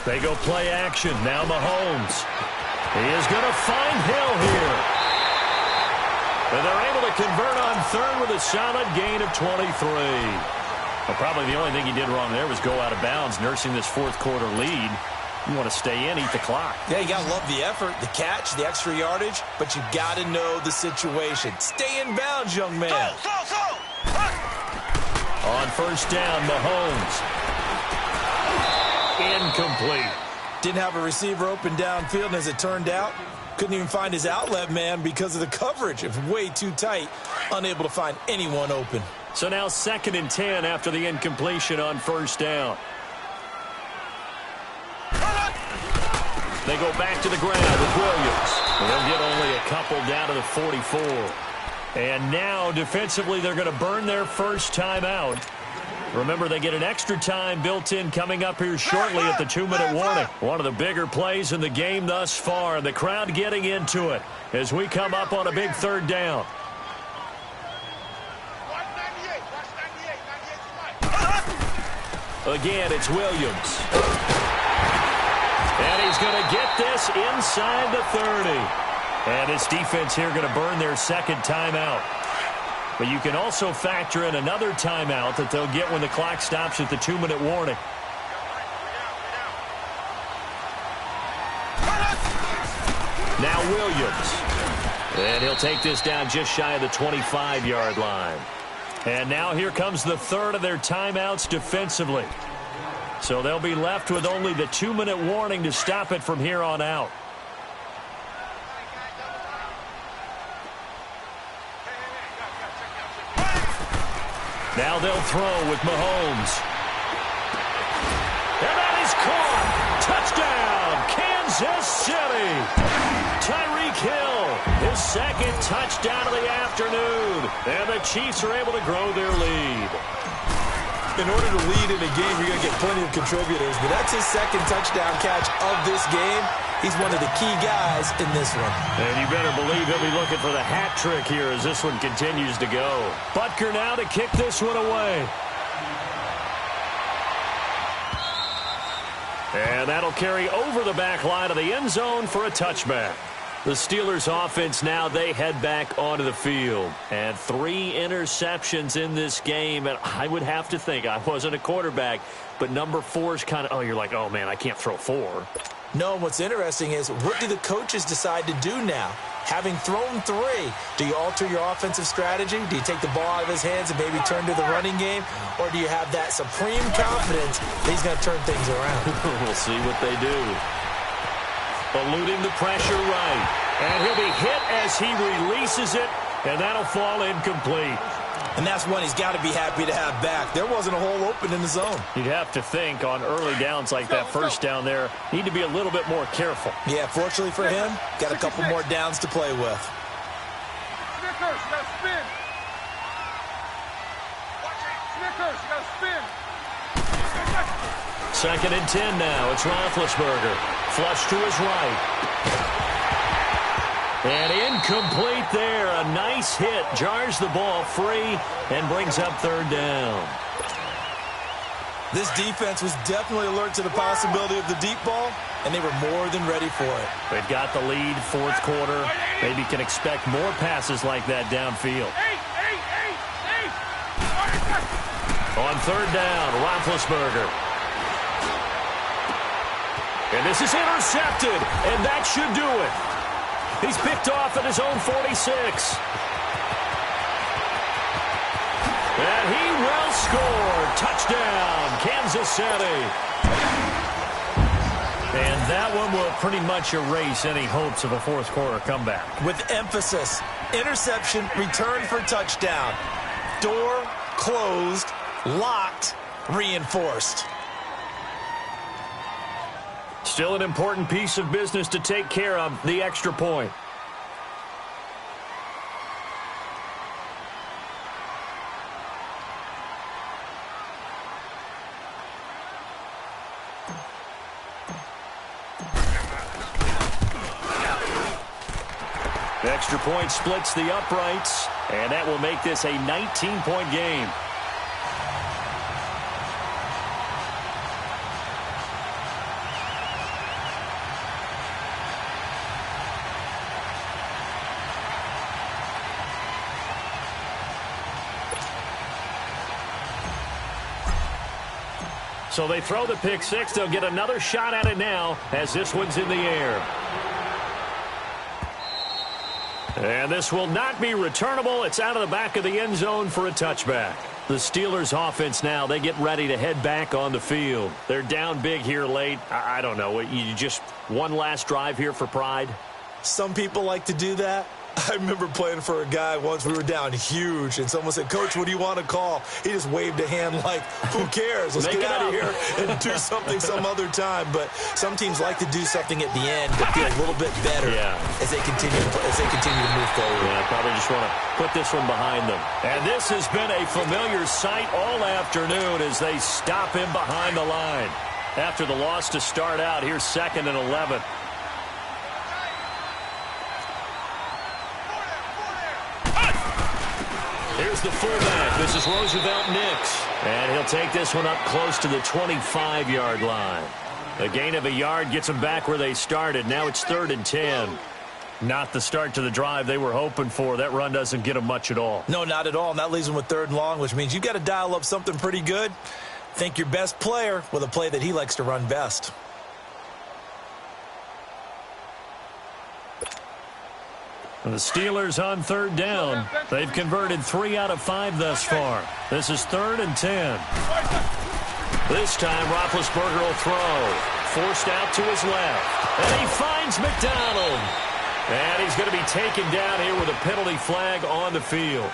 They go play action. Now Mahomes. He is going to find Hill here. And they're able to convert on 3rd with a solid gain of 23. Well, probably the only thing he did wrong there was go out of bounds, nursing this fourth quarter lead. You want to stay in, eat the clock. Yeah, you got to love the effort, the catch, the extra yardage, but you got to know the situation. Stay in bounds, young man. On first down, Mahomes. Incomplete. Didn't have a receiver open downfield, and as it turned out, couldn't even find his outlet man because of the coverage. It was way too tight, unable to find anyone open. So now 2nd and 10 after the incompletion on first down. They go back to the ground with Williams. They'll get only a couple down to the 44. And now defensively they're going to burn their first timeout. Remember, they get an extra time built in coming up here shortly at the 2-minute warning. One of the bigger plays in the game thus far, and the crowd getting into it as we come up on a big 3rd down. Again, it's Williams. And he's going to get this inside the 30. And this defense here going to burn their 2nd timeout. But you can also factor in another timeout that they'll get when the clock stops at the 2-minute warning. Now Williams. And he'll take this down just shy of the 25-yard line. And now here comes the third of their timeouts defensively. So they'll be left with only the 2-minute warning to stop it from here on out. Now they'll throw with Mahomes. And that is caught. Touchdown, Kansas City. Tyreek Hill, his second touchdown of the afternoon. And the Chiefs are able to grow their lead. In order to lead in a game, you're going to get plenty of contributors, but that's his second touchdown catch of this game. He's one of the key guys in this one. And you better believe he'll be looking for the hat trick here as this one continues to go. Butker now to kick this one away. And that'll carry over the back line of the end zone for a touchback. The Steelers offense now, they head back onto the field. And 3 interceptions in this game. And I would have to think, I wasn't a quarterback, but number 4 is kind of, oh, you're like, oh, man, I can't throw 4. No, what's interesting is what do the coaches decide to do now? Having thrown 3, do you alter your offensive strategy? Do you take the ball out of his hands and maybe turn to the running game? Or do you have that supreme confidence that he's going to turn things around? We'll see what they do. Eluding the pressure right. And he'll be hit as he releases it, and that'll fall incomplete. And that's one he's got to be happy to have back. There wasn't a hole open in the zone. You'd have to think on early downs like that first down there, need to be a little bit more careful. Yeah, fortunately for him, got a couple more downs to play with. Snickers, you got to spin. Snickers, you got to spin. 2nd and 10 now. It's Roethlisberger. Flush to his right. And incomplete there. A nice hit. Jars the ball free and brings up 3rd down. This defense was definitely alert to the possibility of the deep ball, and they were more than ready for it. They've got the lead, 4th quarter. Maybe can expect more passes like that downfield. On 3rd down, Roethlisberger. And this is intercepted, and that should do it. He's picked off at his own 46. And he will score. Touchdown, Kansas City. And that one will pretty much erase any hopes of a 4th quarter comeback. With emphasis, interception, return for touchdown. Door closed, locked, reinforced. Still an important piece of business to take care of, the extra point. The extra point splits the uprights, and that will make this a 19-point game. So they throw the pick 6. They'll get another shot at it now as this one's in the air. And this will not be returnable. It's out of the back of the end zone for a touchback. The Steelers offense now, they get ready to head back on the field. They're down big here late. I don't know. You just one last drive here for pride? Some people like to do that. I remember playing for a guy once. We were down huge, and someone said, "Coach, what do you want to call?" He just waved a hand like, who cares? Let's get out of here and do something some other time. But some teams like to do something at the end to feel a little bit better as they continue to move forward. Yeah, probably just want to put this one behind them. And this has been a familiar sight all afternoon as they stop him behind the line. After the loss to start out, here's 2nd and 11. Here's the fullback. This is Roosevelt Nix. And he'll take this one up close to the 25-yard line. A gain of a yard gets them back where they started. Now it's 3rd and 10. Not the start to the drive they were hoping for. That run doesn't get them much at all. No, not at all. And that leaves them with 3rd and long, which means you've got to dial up something pretty good. Think your best player with a play that he likes to run best. The Steelers on third down. They've converted 3 out of 5 thus far. This is 3rd and 10. This time, Roethlisberger will throw. Forced out to his left. And he finds McDonald. And he's going to be taken down here with a penalty flag on the field.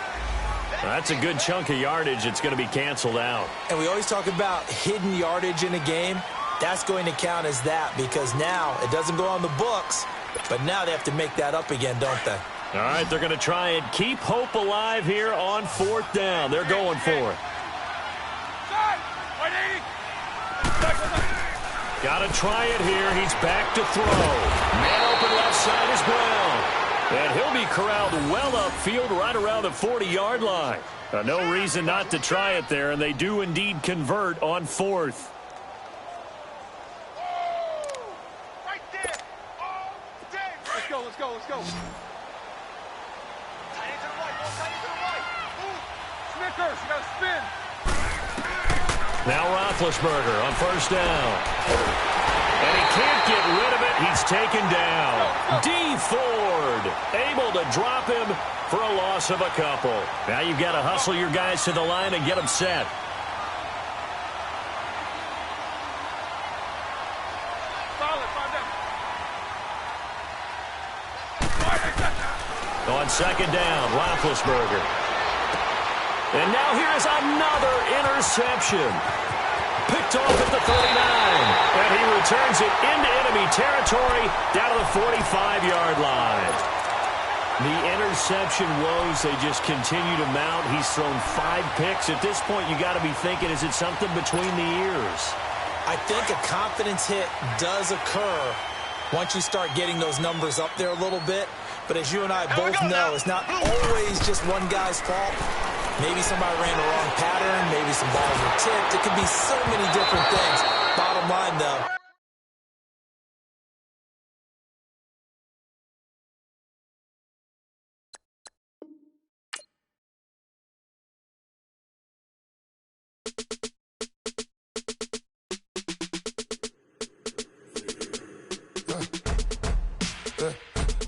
That's a good chunk of yardage. It's going to be canceled out. And we always talk about hidden yardage in a game. That's going to count as that because now it doesn't go on the books, but now they have to make that up again, don't they? All right, they're going to try and keep hope alive here on 4th down. They're going for it. Got to try it here. He's back to throw. Man open left side is Brown. And he'll be corralled well upfield right around the 40-yard line. No reason not to try it there, and they do indeed convert on 4th. Right there. Oh, Dave. Let's go, let's go, let's go. Tight end to the right. Tight end to the right. Move. Snickers, you gotta spin. Now Roethlisberger on 1st down. And he can't get rid of it. He's taken down. D. Ford able to drop him for a loss of a couple. Now you've got to hustle your guys to the line and get them set. Solid, 5 down. On 2nd down, Roethlisberger. And now here's another interception. Picked off at the 39. And he returns it into enemy territory down to the 45-yard line. The interception woes, they just continue to mount. He's thrown 5 picks. At this point, you got to be thinking, is it something between the ears? I think a confidence hit does occur once you start getting those numbers up there a little bit. But as you and I both know, it's not always just one guy's fault. Maybe somebody ran the wrong pattern. Maybe some balls were tipped. It could be so many different things. Bottom line, though.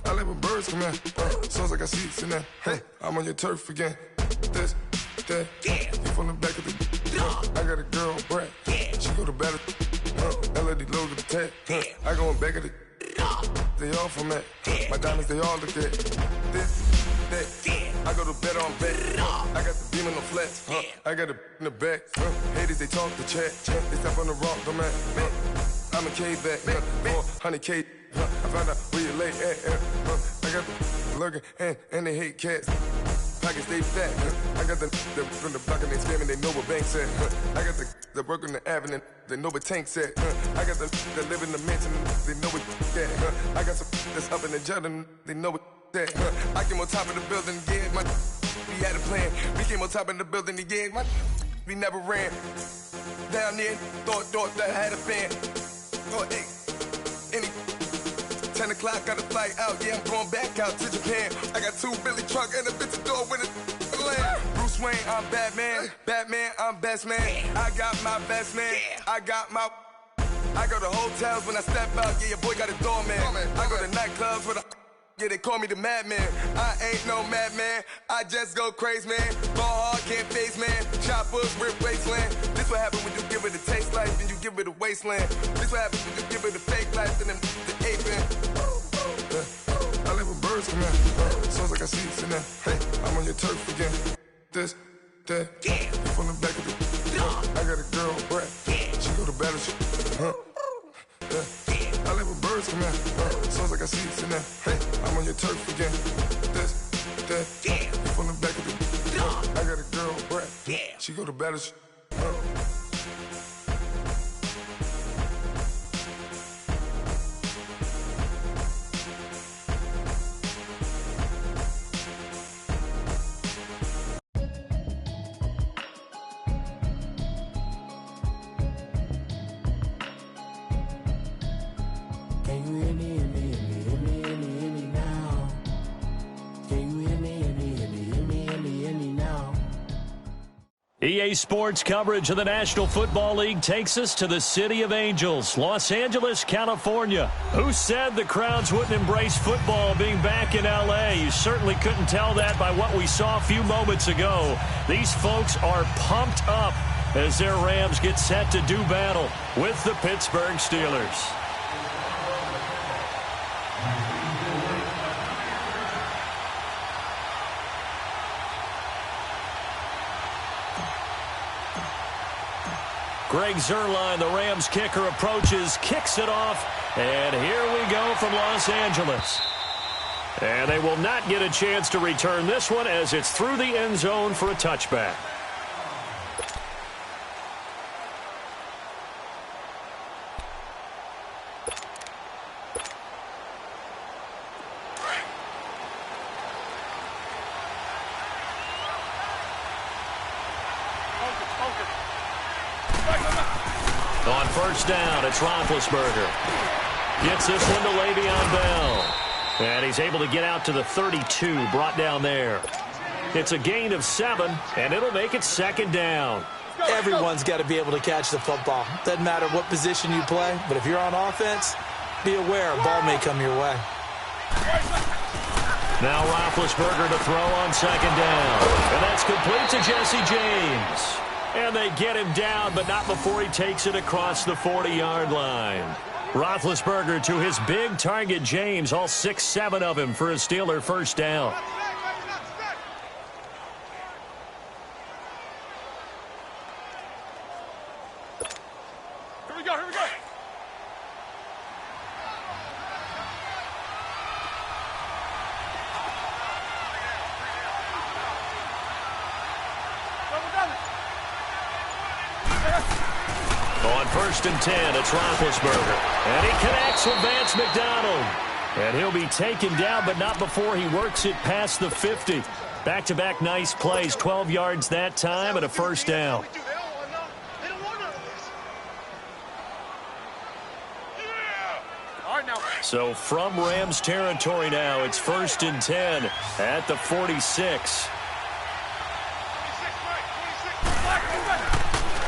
I let my birds come in. Sounds like I seats in there. Hey, I'm on your turf again. This, that, you from the back of the. I got a girl, Brad. She go to battle. LED logo the tag. I go in back of the. They all from that. My diamonds, they all look at. This, that. I go to bed on bed. I got the beam on the flats. I got it in the back. Haters, they talk the chat. They step on the rock, don't matter. I'm a K-back. 400K. I found out where you lay at. I got the lurking and they hate cats. Pockets stay fat. I got the from the block and they scamming, they know what banks at. I got the work on the avenue, they know what tanks at. I got the live in the mansion, they know what that. I got some that's up in the Jordan, they know what that. I came on top of the building, yeah, we had a plan. We came on top of the building, yeah, we never ran. Down there, thought that I had a fan. Thought, hey, any 10 o'clock, got a flight out, yeah, I'm going back out to Japan. I got 2 Billy truck and a bitch door with a land. Bruce Wayne, I'm Batman. Batman, I'm best man. I got my best man. I go to hotels when I step out, yeah, your boy got a doorman. I go to nightclubs with a, yeah, they call me the madman. I ain't no madman, I just go crazy, man. Ball hard, can't face, man. Choppers, rip wasteland. This what happen when you give it a taste life and you give it a wasteland. This what happens when you give it a fake life and then the ape in. I live with birds come in. Sounds like I seats in there. Hey, I'm on your turf again. This, that, you from the back of the. I got a girl, Brad. She go to battle. I live with birds come in. Sounds like I seats in there. Hey, I'm on your turf again. This, that, you from the back of the. I got a girl, Brad. She go to battle. EA Sports coverage of the National Football League takes us to the City of Angels, Los Angeles, California. Who said the crowds wouldn't embrace football being back in L.A.? You certainly couldn't tell that by what we saw a few moments ago. These folks are pumped up as their Rams get set to do battle with the Pittsburgh Steelers. Greg Zuerlein, the Rams kicker, approaches, kicks it off, and here we go from Los Angeles. And they will not get a chance to return this one as it's through the end zone for a touchback. On first down, it's Roethlisberger. Gets this one to Le'Veon Bell. And he's able to get out to the 32, brought down there. It's a gain of 7, and it'll make it second down. Everyone's got to be able to catch the football. Doesn't matter what position you play, but if you're on offense, be aware a ball may come your way. Now Roethlisberger to throw on second down. And that's complete to Jesse James. And they get him down, but not before he takes it across the 40-yard line. Roethlisberger to his big target, James, all 6-7 of him for a Steeler first down. Here we go, here we go. On first and 10, it's Roethlisberger. And he connects with Vance McDonald. And he'll be taken down, but not before he works it past the 50. Back-to-back nice plays, 12 yards that time and a first down. So from Rams territory now, it's first and 10 at the 46.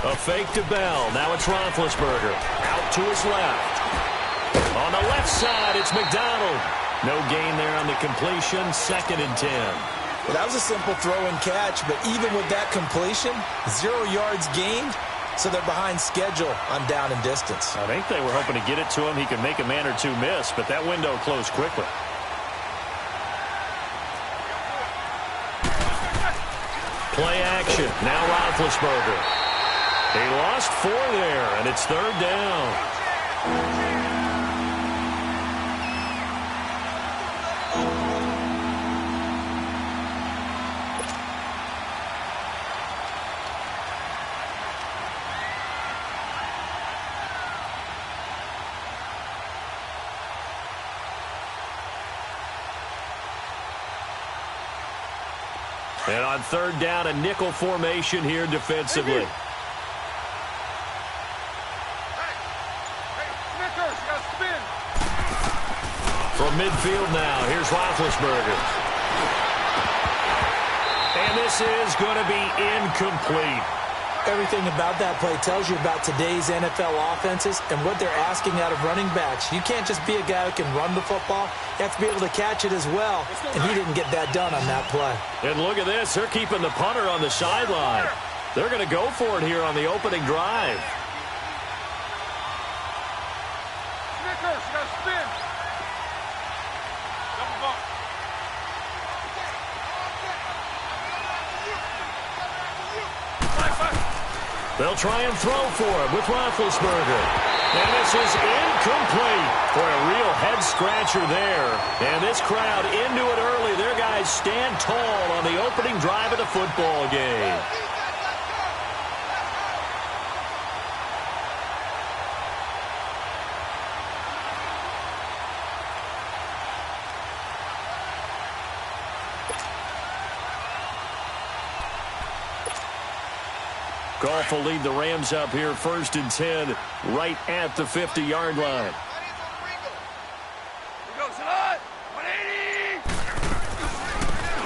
A fake to Bell. Now it's Roethlisberger. Out to his left. On the left side, it's McDonald. No gain there on the completion. Second and 10. Well, that was a simple throw and catch, but even with that completion, 0 yards gained, so they're behind schedule on down and distance. I think they were hoping to get it to him. He could make a man or two miss, but that window closed quickly. Play action. Now Roethlisberger. He lost 4 there, and it's third down. And on third down, a nickel formation here defensively. From midfield now, here's Roethlisberger. And this is going to be incomplete. Everything about that play tells you about today's NFL offenses and what they're asking out of running backs. You can't just be a guy who can run the football. You have to be able to catch it as well, and he didn't get that done on that play. And look at this. They're keeping the punter on the sideline. They're going to go for it here on the opening drive. Snickers, you got to spin. They'll try and throw for it with Roethlisberger. And this is incomplete. For a real head-scratcher there. And this crowd into it early. Their guys stand tall on the opening drive of the football game. Goff will lead the Rams up here first and 10 right at the 50-yard line.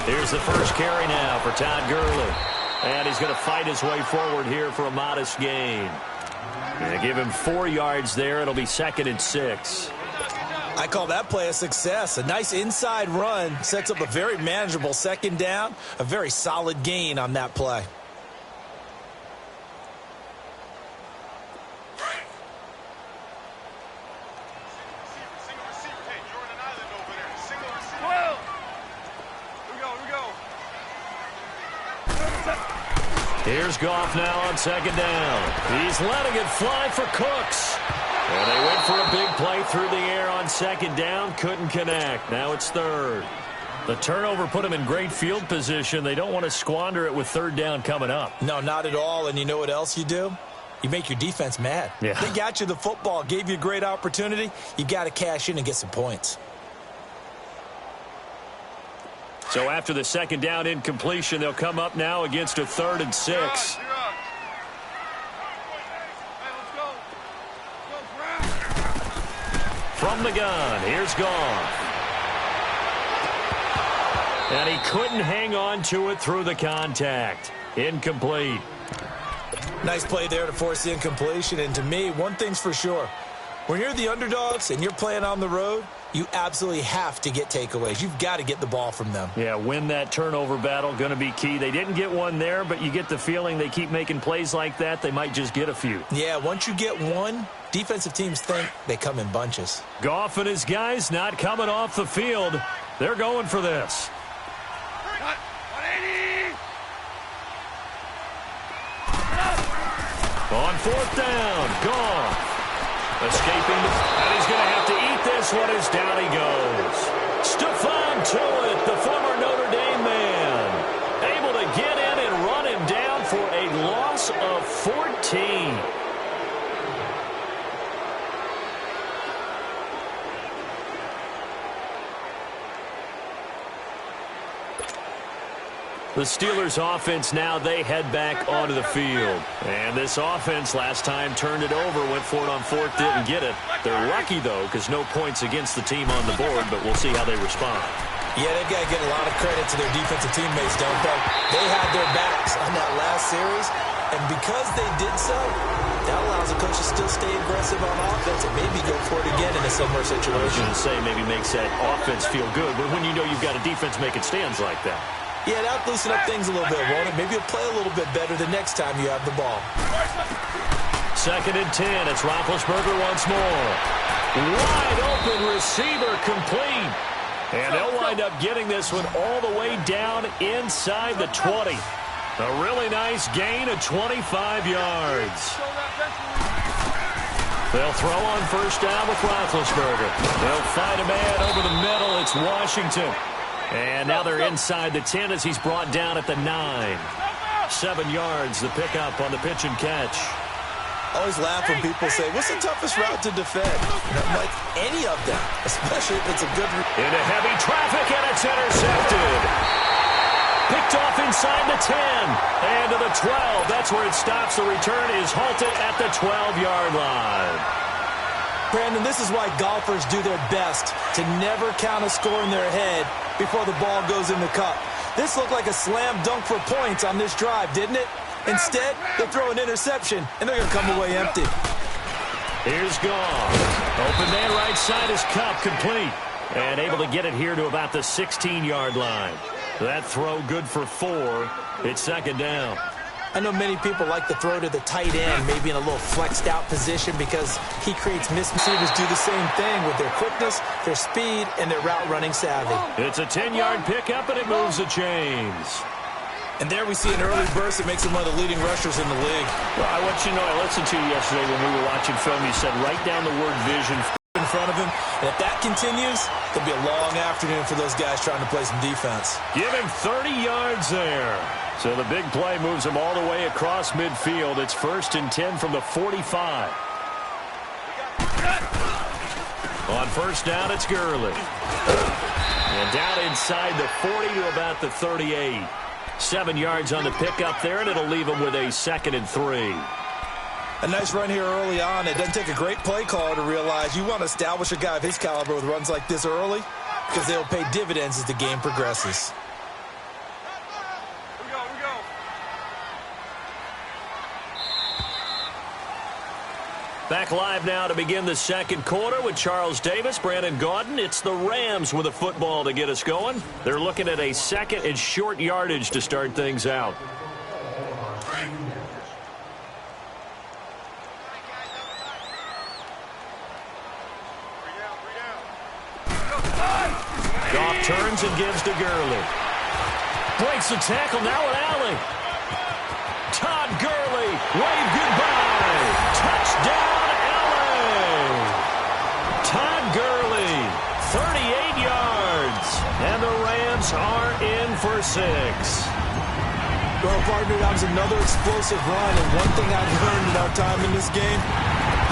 Here's the first carry now for Todd Gurley. And he's going to fight his way forward here for a modest gain. And give him 4 yards there. It'll be 2nd and 6. I call that play a success. A nice inside run sets up a very manageable 2nd down. A very solid gain on that play. Here's Goff now on 2nd down. He's letting it fly for Cooks. And they went for a big play through the air on 2nd down. Couldn't connect. Now it's 3rd. The turnover put them in great field position. They don't want to squander it with 3rd down coming up. No, not at all. And you know what else you do? You make your defense mad. Yeah. They got you the football, gave you a great opportunity. You got to cash in and get some points. So after the 2nd down incompletion, they'll come up now against a 3rd and 6. From the gun, here's Goff. And he couldn't hang on to it through the contact. Incomplete. Nice play there to force the incompletion. And to me, one thing's for sure. When you're the underdogs and you're playing on the road, you absolutely have to get takeaways. You've got to get the ball from them. Yeah, win that turnover battle, going to be key. They didn't get one there, but you get the feeling they keep making plays like that, they might just get a few. Yeah, once you get one, defensive teams think they come in bunches. Goff and his guys not coming off the field. They're going for this. 180. On 4th down, Goff. Escaping, and he's going to have to eat this one as down he goes. Stephon Tuitt, the former Notre Dame man, able to get in and run him down for a loss of 14. The Steelers offense now, they head back onto the field. And this offense last time turned it over, went for it on 4th, didn't get it. They're lucky, though, because no points against the team on the board, but we'll see how they respond. Yeah, they've got to get a lot of credit to their defensive teammates, don't they? They had their backs on that last series, and because they did so, that allows the coach to still stay aggressive on offense and maybe go for it again in a similar situation. I was going to say maybe makes that offense feel good, but when you know you've got a defense making stands like that. Yeah, that'll loosen up things a little bit, won't it? Maybe you'll play a little bit better the next time you have the ball. 2nd and 10. It's Roethlisberger once more. Wide open receiver complete. And they'll wind up getting this one all the way down inside the 20. A really nice gain of 25 yards. They'll throw on 1st down with Roethlisberger. They'll find a man over the middle. It's Washington. And now they're inside the 10 as he's brought down at the 9. 7 yards, the pickup on the pitch and catch. Always laugh when people say, what's the toughest route to defend? Not like any of them, especially if it's a good... Into heavy traffic, and it's intercepted. Picked off inside the 10. And to the 12. That's where it stops. The return is halted at the 12-yard line. Brandon, this is why golfers do their best to never count a score in their head before the ball goes in the cup. This looked like a slam dunk for points on this drive, didn't it? Instead, they throw an interception, and they're going to come away empty. Here's Goff. Open man right side is Cup, complete. And able to get it here to about the 16-yard line. That throw good for 4. It's 2nd down. I know many people like to throw to the tight end, maybe in a little flexed out position because he creates receivers do the same thing with their quickness, their speed, and their route running savvy. It's a 10-yard pickup, and it moves the chains. And there we see an early burst that makes him one of the leading rushers in the league. Well, I want you to know, I listened to you yesterday when we were watching film. You said write down the word vision in front of him. And if that continues, it'll be a long afternoon for those guys trying to play some defense. Give him 30 yards there. So the big play moves him all the way across midfield. It's 1st and 10 from the 45. On 1st down, it's Gurley. And down inside the 40 to about the 38. 7 yards on the pickup there, and it'll leave him with a 2nd and 3. A nice run here early on. It doesn't take a great play caller to realize you want to establish a guy of his caliber with runs like this early because they'll pay dividends as the game progresses. Back live now to begin the second quarter with Charles Davis, Brandon Gaudin. It's the Rams with a football to get us going. They're looking at a second and short yardage to start things out. Goff turns and gives to Gurley. Breaks the tackle now with Alley. Todd Gurley, wave goodbye. Touchdown, Alley. Todd Gurley, 38 yards. And the Rams are in for 6. Well, partner, that was another explosive run. And one thing I've learned in our time in this game,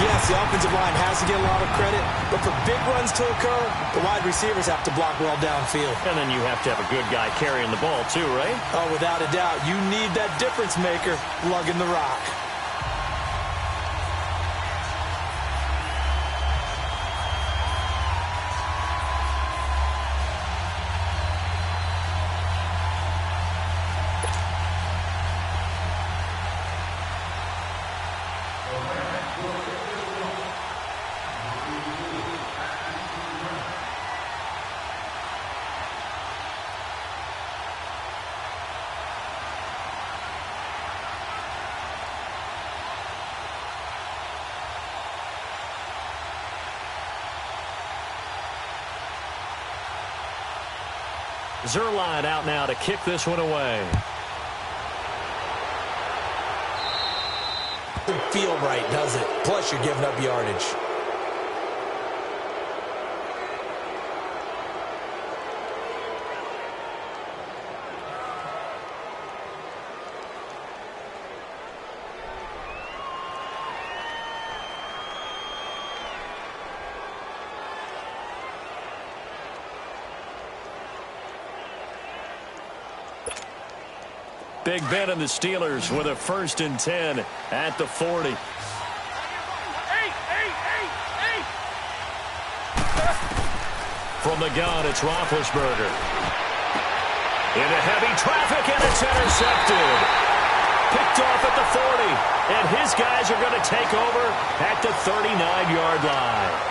yes, the offensive line has to get a lot of credit, but for big runs to occur, the wide receivers have to block well downfield. And then you have to have a good guy carrying the ball too, right? Oh, without a doubt. You need that difference maker lugging the rock. Zerline out now to kick this one away. Doesn't feel right, does it? Plus, you're giving up yardage. Big Ben and the Steelers with a 1st and 10 at the 40. From the gun, it's Roethlisberger. Into heavy traffic, and it's intercepted. Picked off at the 40, and his guys are going to take over at the 39-yard line.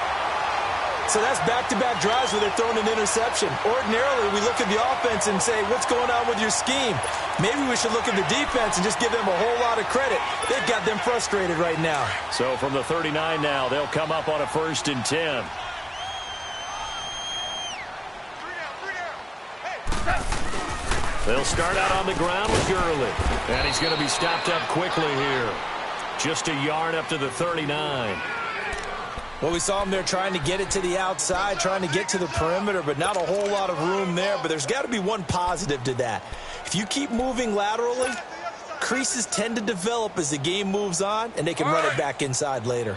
So that's back-to-back drives where they're throwing an interception. Ordinarily, we look at the offense and say, what's going on with your scheme? Maybe we should look at the defense and just give them a whole lot of credit. They've got them frustrated right now. So from the 39 now, they'll come up on a 1st and 10. They'll start out on the ground with Gurley. And he's going to be stopped up quickly here. Just a yard up to the 39. Well, we saw him there trying to get it to the outside, trying to get to the perimeter, but not a whole lot of room there. But there's got to be one positive to that. If you keep moving laterally, creases tend to develop as the game moves on, and they can run it back inside later.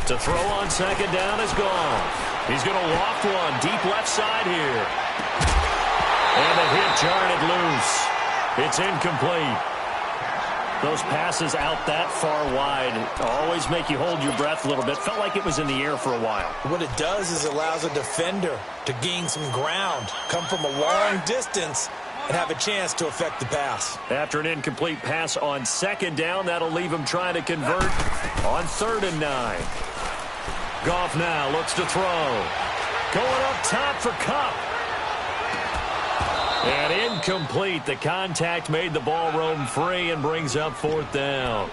To throw on 2nd down is Goff. He's going to loft one deep left side here. And the hit jarred it loose. It's incomplete. Those passes out that far wide always make you hold your breath a little bit. Felt like it was in the air for a while. What it does is it allows a defender to gain some ground, come from a long distance, and have a chance to affect the pass. After an incomplete pass on 2nd down, that'll leave him trying to convert on 3rd and 9. Goff now looks to throw. Going up top for Kupp. And incomplete. The contact made the ball roam free and brings up 4th down.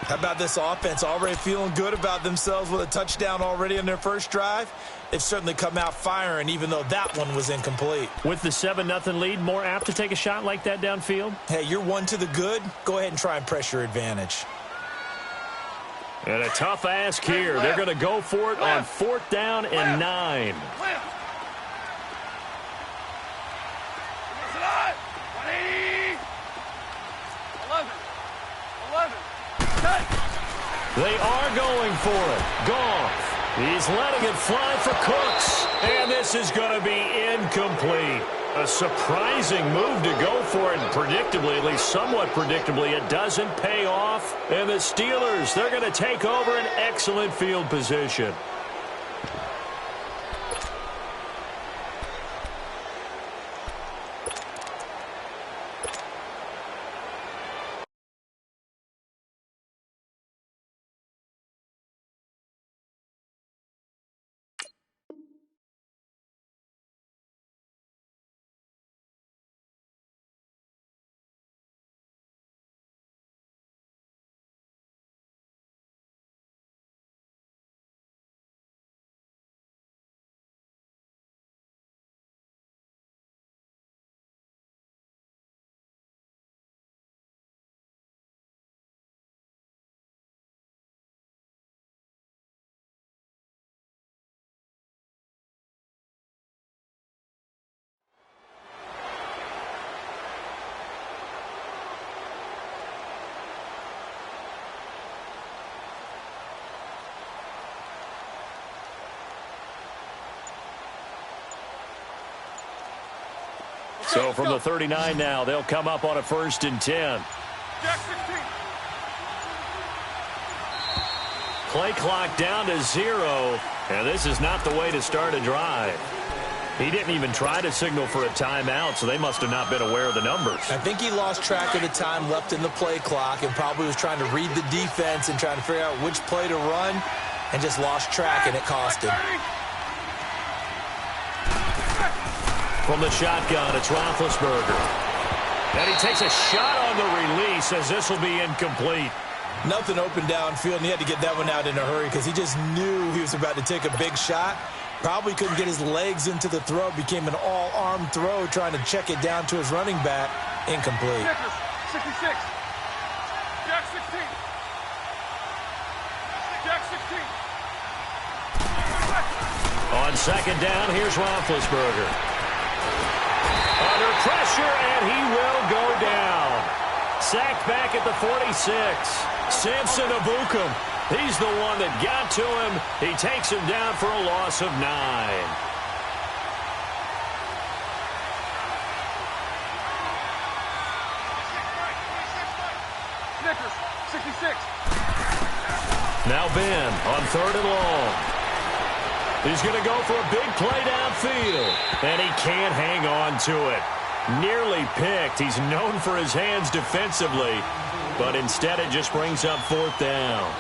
How about this offense already feeling good about themselves with a touchdown already in their first drive? They've certainly come out firing, even though that one was incomplete. With the 7-0 lead, more apt to take a shot like that downfield? Hey, you're one to the good. Go ahead and try and press your advantage. And a tough ask here. They're going to go for it on 4th down and 9. They are going for it. Goff He's letting it fly for Cooks. And this is going to be incomplete. A surprising move to go for it, and predictably, at least somewhat predictably, it doesn't pay off. And the Steelers, they're going to take over an excellent field position. So from the 39 now, they'll come up on a 1st and 10. Jack 16. Play clock down to 0, and this is not the way to start a drive. He didn't even try to signal for a timeout, so they must have not been aware of the numbers. I think he lost track of the time left in the play clock and probably was trying to read the defense and trying to figure out which play to run and just lost track, and it cost him. From the shotgun, it's Roethlisberger. And he takes a shot on the release as this will be incomplete. Nothing open downfield, and he had to get that one out in a hurry because he just knew he was about to take a big shot. Probably couldn't get his legs into the throw. Became an all-arm throw trying to check it down to his running back. Incomplete. 66. Jack 16. Jack 16. On 2nd down, here's Roethlisberger. Under pressure, and he will go down. Sacked back at the 46. Samson Ebukam. He's the one that got to him. He takes him down for a loss of 9. Snickers, 66. Now Ben on 3rd and long. He's going to go for a big play downfield, and he can't hang on to it. Nearly picked. He's known for his hands defensively, but instead it just brings up 4th down.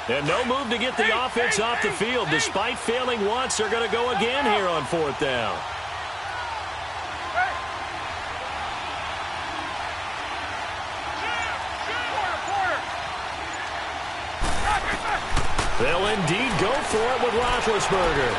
And no move to get the offense off the field. Despite failing once, they're going to go again here on 4th down. They'll indeed go for it with Roethlisberger.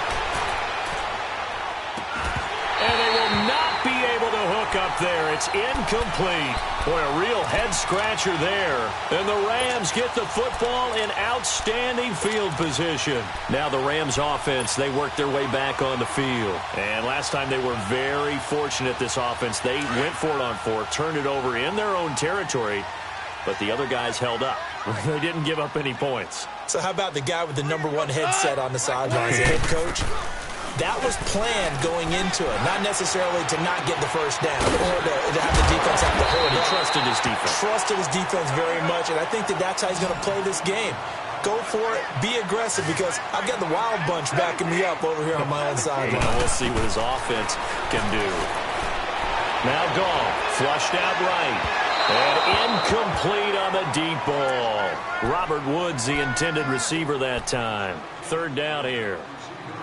And they will not be able to hook up there. It's incomplete. Boy, a real head-scratcher there. And the Rams get the football in outstanding field position. Now the Rams offense, they work their way back on the field. And last time they were very fortunate, this offense. They went for it on 4, turned it over in their own territory, but the other guys held up. They didn't give up any points. So how about the guy with the #1 headset on the sidelines, the head coach? That was planned going into it, not necessarily to not get the 1st down or to have the defense have to hold it. He trusted his defense. Trusted his defense very much, and I think that that's how he's going to play this game. Go for it, be aggressive, because I've got the Wild Bunch backing me up over here on my own sideline. We'll see what his offense can do. Now Goff, flushed out right. And incomplete on the deep ball. Robert Woods, the intended receiver that time. 3rd down here.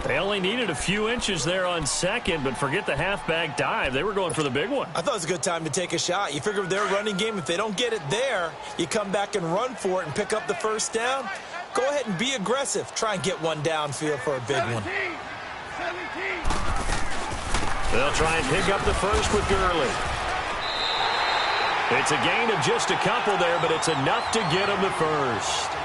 They only needed a few inches there on 2nd, but forget the halfback dive. They were going for the big one. I thought it was a good time to take a shot. You figure with their running game, if they don't get it there, you come back and run for it and pick up the 1st down. Go ahead and be aggressive. Try and get one downfield for a big one. 17. They'll try and pick up the 1st with Gurley. It's a gain of just a couple there, but it's enough to get them the 1st.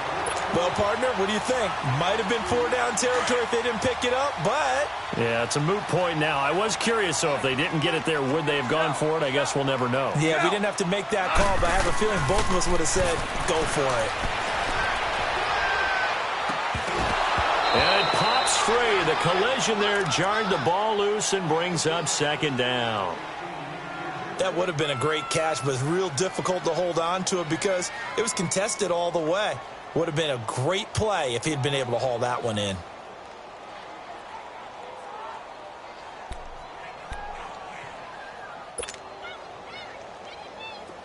Well, partner, what do you think? Might have been 4-down territory if they didn't pick it up, but... Yeah, it's a moot point now. I was curious, so if they didn't get it there, would they have gone for it? I guess we'll never know. Yeah, we didn't have to make that call, but I have a feeling both of us would have said, go for it. And it pops free. The collision there jarred the ball loose and brings up second down. That would have been a great catch, but it's real difficult to hold on to it because it was contested all the way. Would have been a great play if he had been able to haul that one in.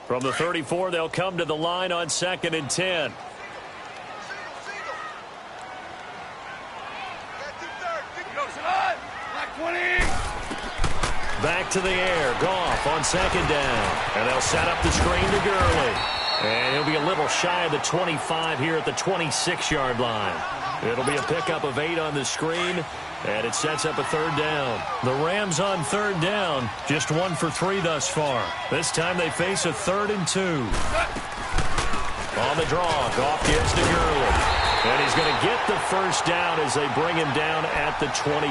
From the 34, they'll come to the line on 2nd and 10. Back to the air. Goff on 2nd down. And they'll set up the screen to Gurley. And he'll be a little shy of the 25 here at the 26-yard line. It'll be a pickup of 8 on the screen, and it sets up a 3rd down. The Rams on 3rd down, just 1 for 3 thus far. This time they face a 3rd and 2. On the draw, Goff gives to Gurley. And he's going to get the 1st down as they bring him down at the 23.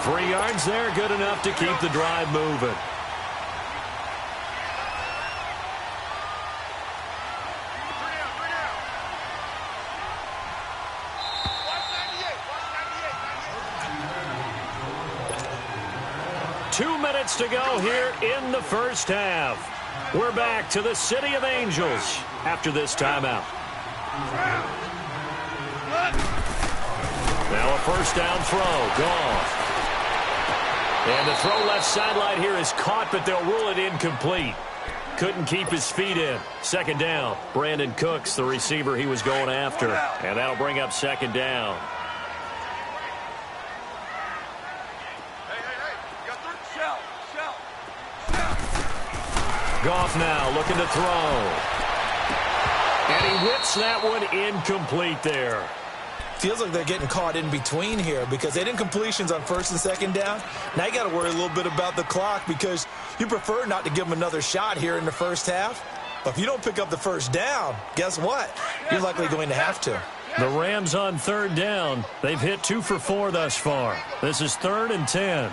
3 yards there, good enough to keep the drive moving. To go here in the first half. We're back to the City of Angels after this timeout. Now a 1st down throw. Goff. And the throw left sideline here is caught, but they'll rule it incomplete. Couldn't keep his feet in. 2nd down. Brandon Cooks, the receiver he was going after. And that'll bring up 2nd down. Goff now looking to throw. And he whips that one incomplete there. Feels like they're getting caught in between here because they didn't completions on 1st and 2nd down. Now you got to worry a little bit about the clock because you prefer not to give them another shot here in the first half. But if you don't pick up the 1st down, guess what? You're likely going to have to. The Rams on 3rd down. They've hit 2 for 4 thus far. This is 3rd and 10.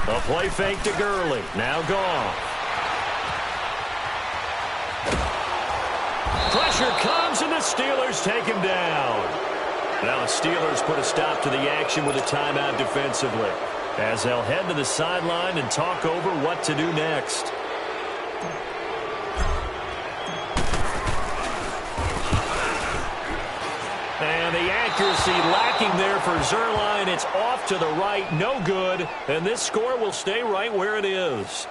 A play fake to Gurley. Now Goff. Pressure comes, and the Steelers take him down. Now the Steelers put a stop to the action with a timeout defensively, as they'll head to the sideline and talk over what to do next. And the accuracy lacking there for Zuerlein. It's off to the right, no good, and this score will stay right where it is.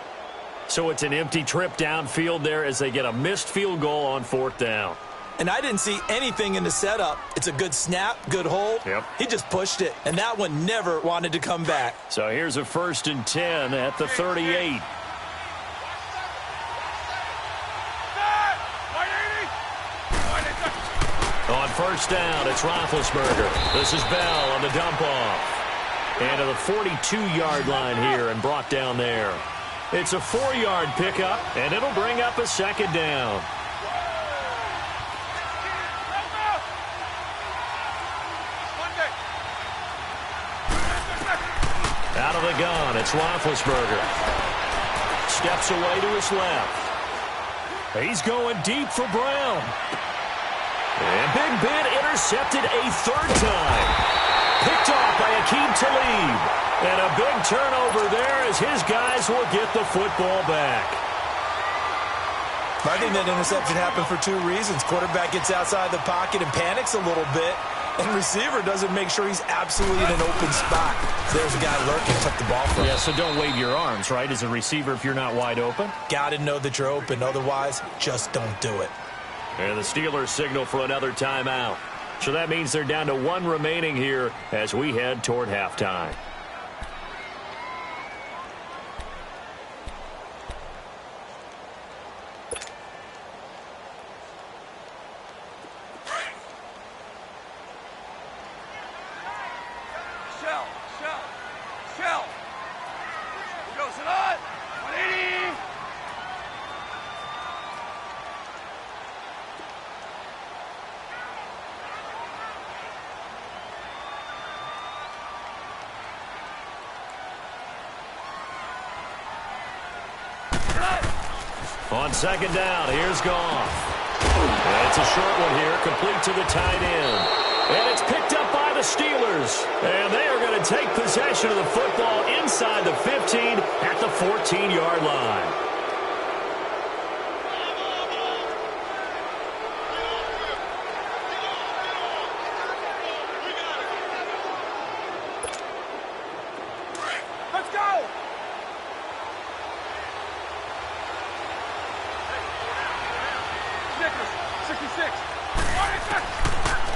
So it's an empty trip downfield there as they get a missed field goal on 4th down. And I didn't see anything in the setup. It's a good snap, good hold. Yep. He just pushed it, and that one never wanted to come back. So here's a 1st and 10 at the 38. On 1st down, it's Roethlisberger. This is Bell on the dump-off. And to the 42-yard line here and brought down there. It's a 4-yard pickup, and it'll bring up a 2nd down. Out of the gun, it's Roethlisberger. Steps away to his left. He's going deep for Brown. And Big Ben intercepted a 3rd time. Picked off by Akeem Talib. And a big turnover there as his guys will get the football back. I think that interception happened for 2 reasons. Quarterback gets outside the pocket and panics a little bit. And receiver doesn't make sure he's absolutely in an open spot. So there's a guy lurking, took the ball from him. Yeah, so don't wave your arms, right, as a receiver if you're not wide open. Got to know that you're open. Otherwise, just don't do it. And the Steelers signal for another timeout. So that means they're down to 1 remaining here as we head toward halftime. On second down, here's Goff. It's a short one here, complete to the tight end. And it's picked up by the Steelers. And they are going to take possession of the football inside the 15 at the 14-yard line. Let's go! Snickers, 66.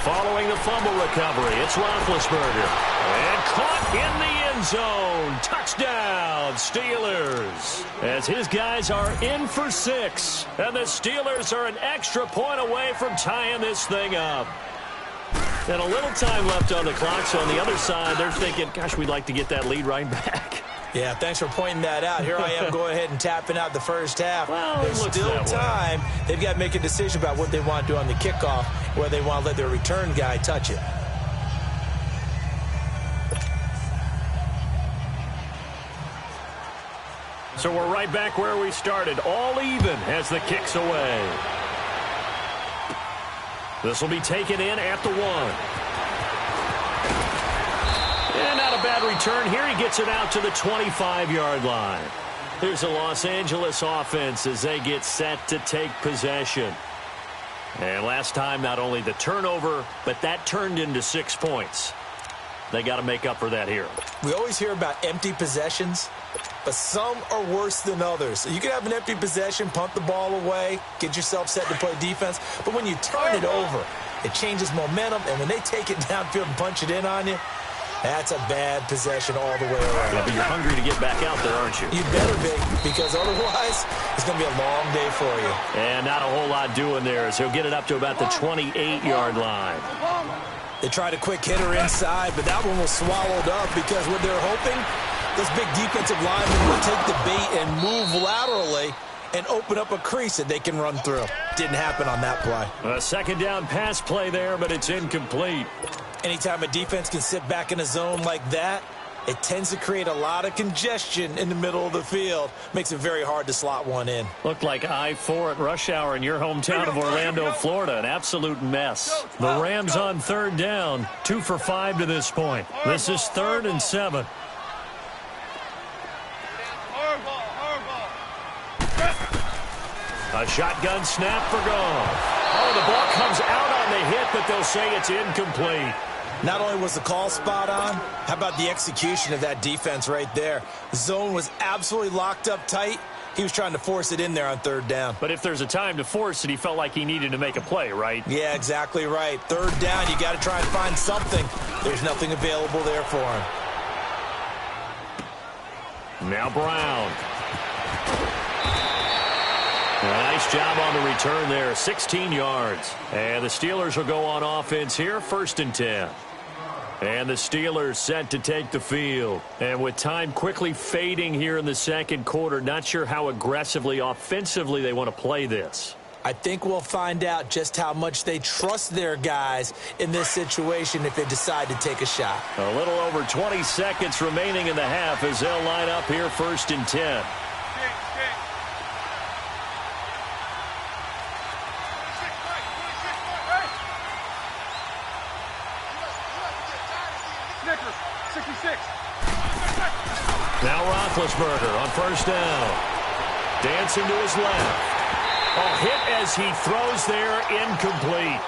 Following the fumble recovery, it's Roethlisberger. And caught in the end zone. Touchdown, Steelers. As his guys are in for 6. And the Steelers are an extra point away from tying this thing up. And a little time left on the clock, so on the other side, they're thinking, gosh, we'd like to get that lead right back. Yeah, thanks for pointing that out. Here I am going ahead and tapping out the first half. Well, there's still time. They've got to make a decision about what they want to do on the kickoff, whether they want to let their return guy touch it. So we're right back where we started, all even as the kick's away. This will be taken in at the 1. And not a bad return here. He gets it out to the 25-yard line. Here's the Los Angeles offense as they get set to take possession. And last time, not only the turnover, but that turned into 6 points. They got to make up for that here. We always hear about empty possessions, but some are worse than others. You can have an empty possession, punt the ball away, get yourself set to play defense, but when you turn it over, it changes momentum, and when they take it downfield and punch it in on you, that's a bad possession all the way around. Yeah, but you're hungry to get back out there, aren't you? You better be, because otherwise it's going to be a long day for you. And not a whole lot doing there, as he'll get it up to about the 28-yard line. They tried a quick hitter inside, but that one was swallowed up because what they're hoping, those big defensive linemen will take the bait and move laterally and open up a crease that they can run through. Didn't happen on that play. A second down pass play there, but it's incomplete. Anytime a defense can sit back in a zone like that, it tends to create a lot of congestion in the middle of the field. Makes it very hard to slot one in. Looked like I-4 at rush hour in your hometown of Orlando, Florida. An absolute mess. The Rams on third down, 2 for 5 to this point. This is 3rd and 7. A shotgun snap for Goff. Oh, the ball comes out on the hit, but they'll say it's incomplete. Not only was the call spot on, how about the execution of that defense right there? The zone was absolutely locked up tight. He was trying to force it in there on third down. But if there's a time to force it, he felt like he needed to make a play, right? Yeah, exactly right. Third down, you got to try and find something. There's nothing available there for him. Now Brown. Nice job on the return there, 16 yards. And the Steelers will go on offense here, 1st and 10. And the Steelers set to take the field. And with time quickly fading here in the second quarter, not sure how aggressively, offensively they want to play this. I think we'll find out just how much they trust their guys in this situation if they decide to take a shot. A little over 20 seconds remaining in the half as they'll line up here, 1st and 10. Now Roethlisberger on 1st down. Dancing to his left. Oh, hit as he throws there, incomplete.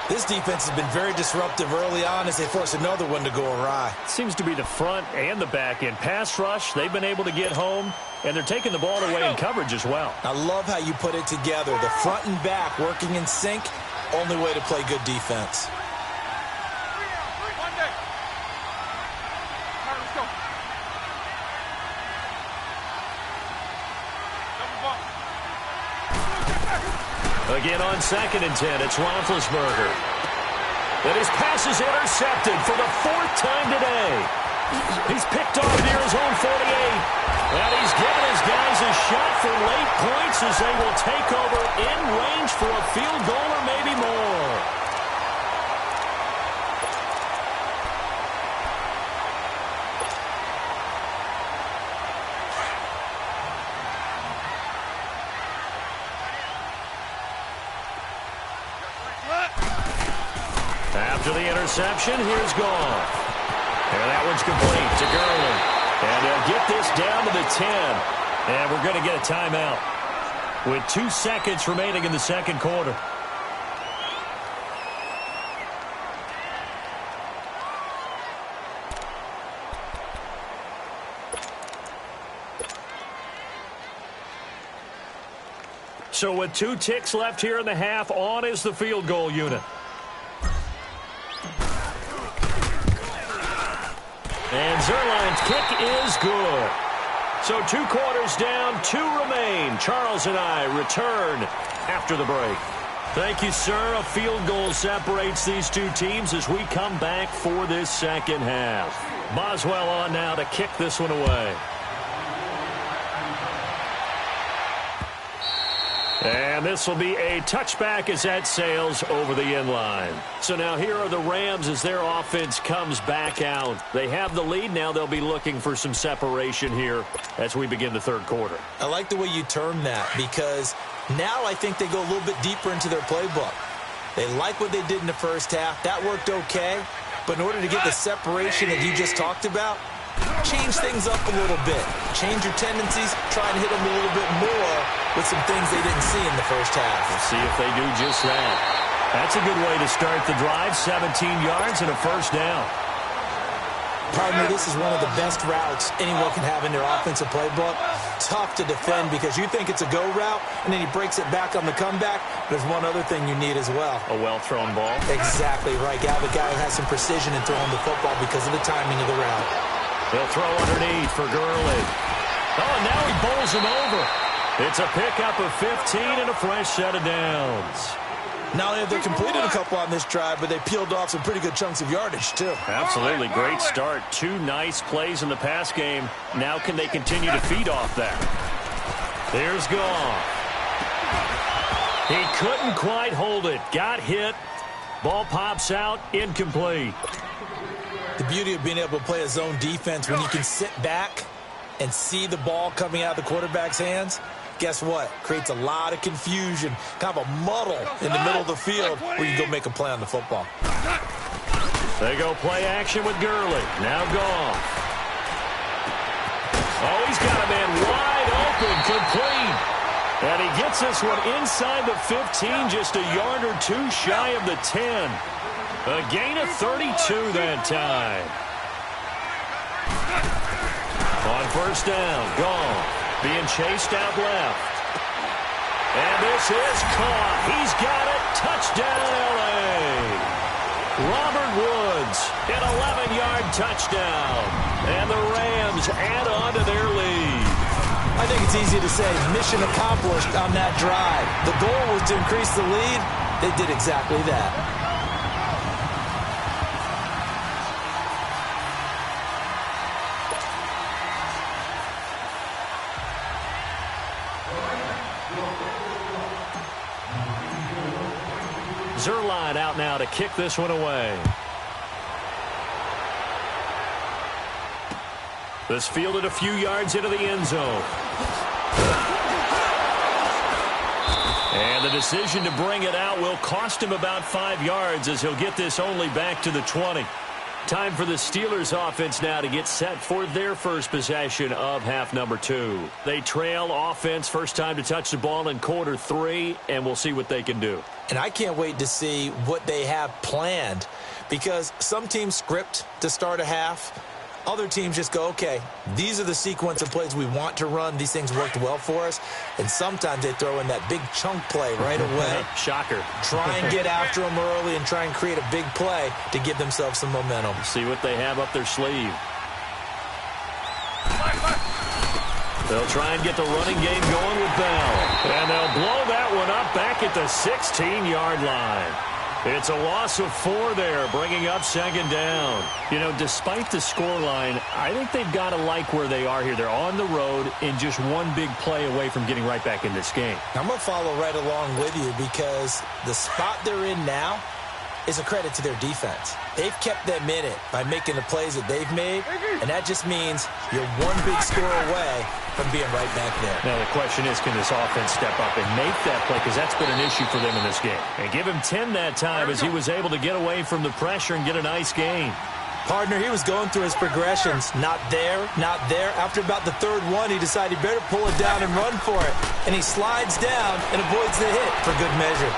This defense has been very disruptive early on as they force another one to go awry. Seems to be the front and the back end. Pass rush, they've been able to get home, and they're taking the ball away in coverage as well. I love how you put it together. The front and back working in sync, only way to play good defense. Again on 2nd and 10, it's Roethlisberger. And his pass is intercepted for the 4th time today. He's picked off near his own 48. And he's given his guys a shot for late points as they will take over in range for a field goal or maybe more. interception. Here's Goff. And that one's complete to Gurley. And they'll get this down to the 10. And we're going to get a timeout with 2 seconds remaining in the second quarter. So with 2 ticks left here in the half, on is the field goal unit. And Zerline's kick is good. So 2 quarters down, 2 remain. Charles and I return after the break. Thank you, sir. A field goal separates these 2 teams as we come back for this second half. Boswell on now to kick this one away. And this will be a touchback as that sails over the end line. So now here are the Rams as their offense comes back out. They have the lead. Now they'll be looking for some separation here as we begin the third quarter. I like the way you term that because now I think they go a little bit deeper into their playbook. They like what they did in the first half. That worked okay. But in order to get the separation that you just talked about, change things up a little bit. Change your tendencies. Try and hit them a little bit more with some things they didn't see in the first half. We'll see if they do just that. That's a good way to start the drive. 17 yards and a first down. Pardon me, this is one of the best routes anyone can have in their offensive playbook. Tough to defend because you think it's a go route, and then he breaks it back on the comeback. There's one other thing you need as well. A well-thrown ball. Exactly right. You have a guy who has some precision in throwing the football because of the timing of the route. He'll throw underneath for Gurley. Oh, and now he bowls him over. It's a pickup of 15 and a fresh set of downs. Not only have they completed a couple on this drive, but they peeled off some pretty good chunks of yardage, too. Absolutely. Great start. 2 nice plays in the pass game. Now can they continue to feed off that? There's Goff. He couldn't quite hold it. Got hit. Ball pops out. Incomplete. The beauty of being able to play a zone defense when you can sit back and see the ball coming out of the quarterback's hands, guess what? Creates a lot of confusion, kind of a muddle in the middle of the field where you go make a play on the football. They go play action with Gurley. Now Goff. Oh, he's got a man wide open, complete. And he gets this one inside the 15, just a yard or 2 shy of the 10. A gain of 32 that time. On first down, Goff being chased out left. And this is caught. He's got it. Touchdown, L.A. Robert Woods, an 11-yard touchdown. And the Rams add on to their lead. I think it's easy to say mission accomplished on that drive. The goal was to increase the lead. They did exactly that. Zerline out now to kick this one away. This fielded a few yards into the end zone. And the decision to bring it out will cost him about 5 yards as he'll get this only back to the 20. Time for the Steelers offense now to get set for their first possession of half number 2. They trail offense, first time to touch the ball in quarter 3, and we'll see what they can do. And I can't wait to see what they have planned because some teams script to start a half. Other teams just go, okay, these are the sequence of plays we want to run. These things worked well for us. And sometimes they throw in that big chunk play right away. Shocker. Try and get after them early and try and create a big play to give themselves some momentum. See what they have up their sleeve. They'll try and get the running game going with Bell. And they'll blow that one up back at the 16-yard line. It's a loss of 4 there, bringing up second down. You know, despite the scoreline, I think they've got to like where they are here. They're on the road and just one big play away from getting right back in this game. I'm going to follow right along with you because the spot they're in now, is a credit to their defense. They've kept them in it by making the plays that they've made, and that just means you're one big score away from being right back there. Now the question is, can this offense step up and make that play? Because that's been an issue for them in this game. And give him 10 that time as he was able to get away from the pressure and get a nice gain. Partner, he was going through his progressions. Not there, not there. After about the third one, he decided he better pull it down and run for it. And he slides down and avoids the hit for good measure.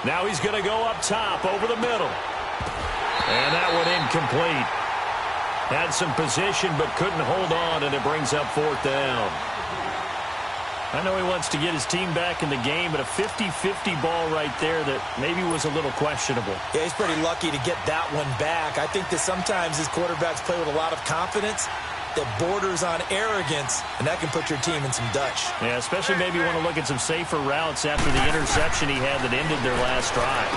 Now he's going to go up top over the middle. And that one incomplete. Had some position but couldn't hold on, and it brings up fourth down. I know he wants to get his team back in the game, but a 50-50 ball right there that maybe was a little questionable. Yeah, he's pretty lucky to get that one back. I think that sometimes his quarterbacks play with a lot of confidence that borders on arrogance, and that can put your team in some Dutch. Yeah, especially maybe want to look at some safer routes after the interception he had that ended their last drive.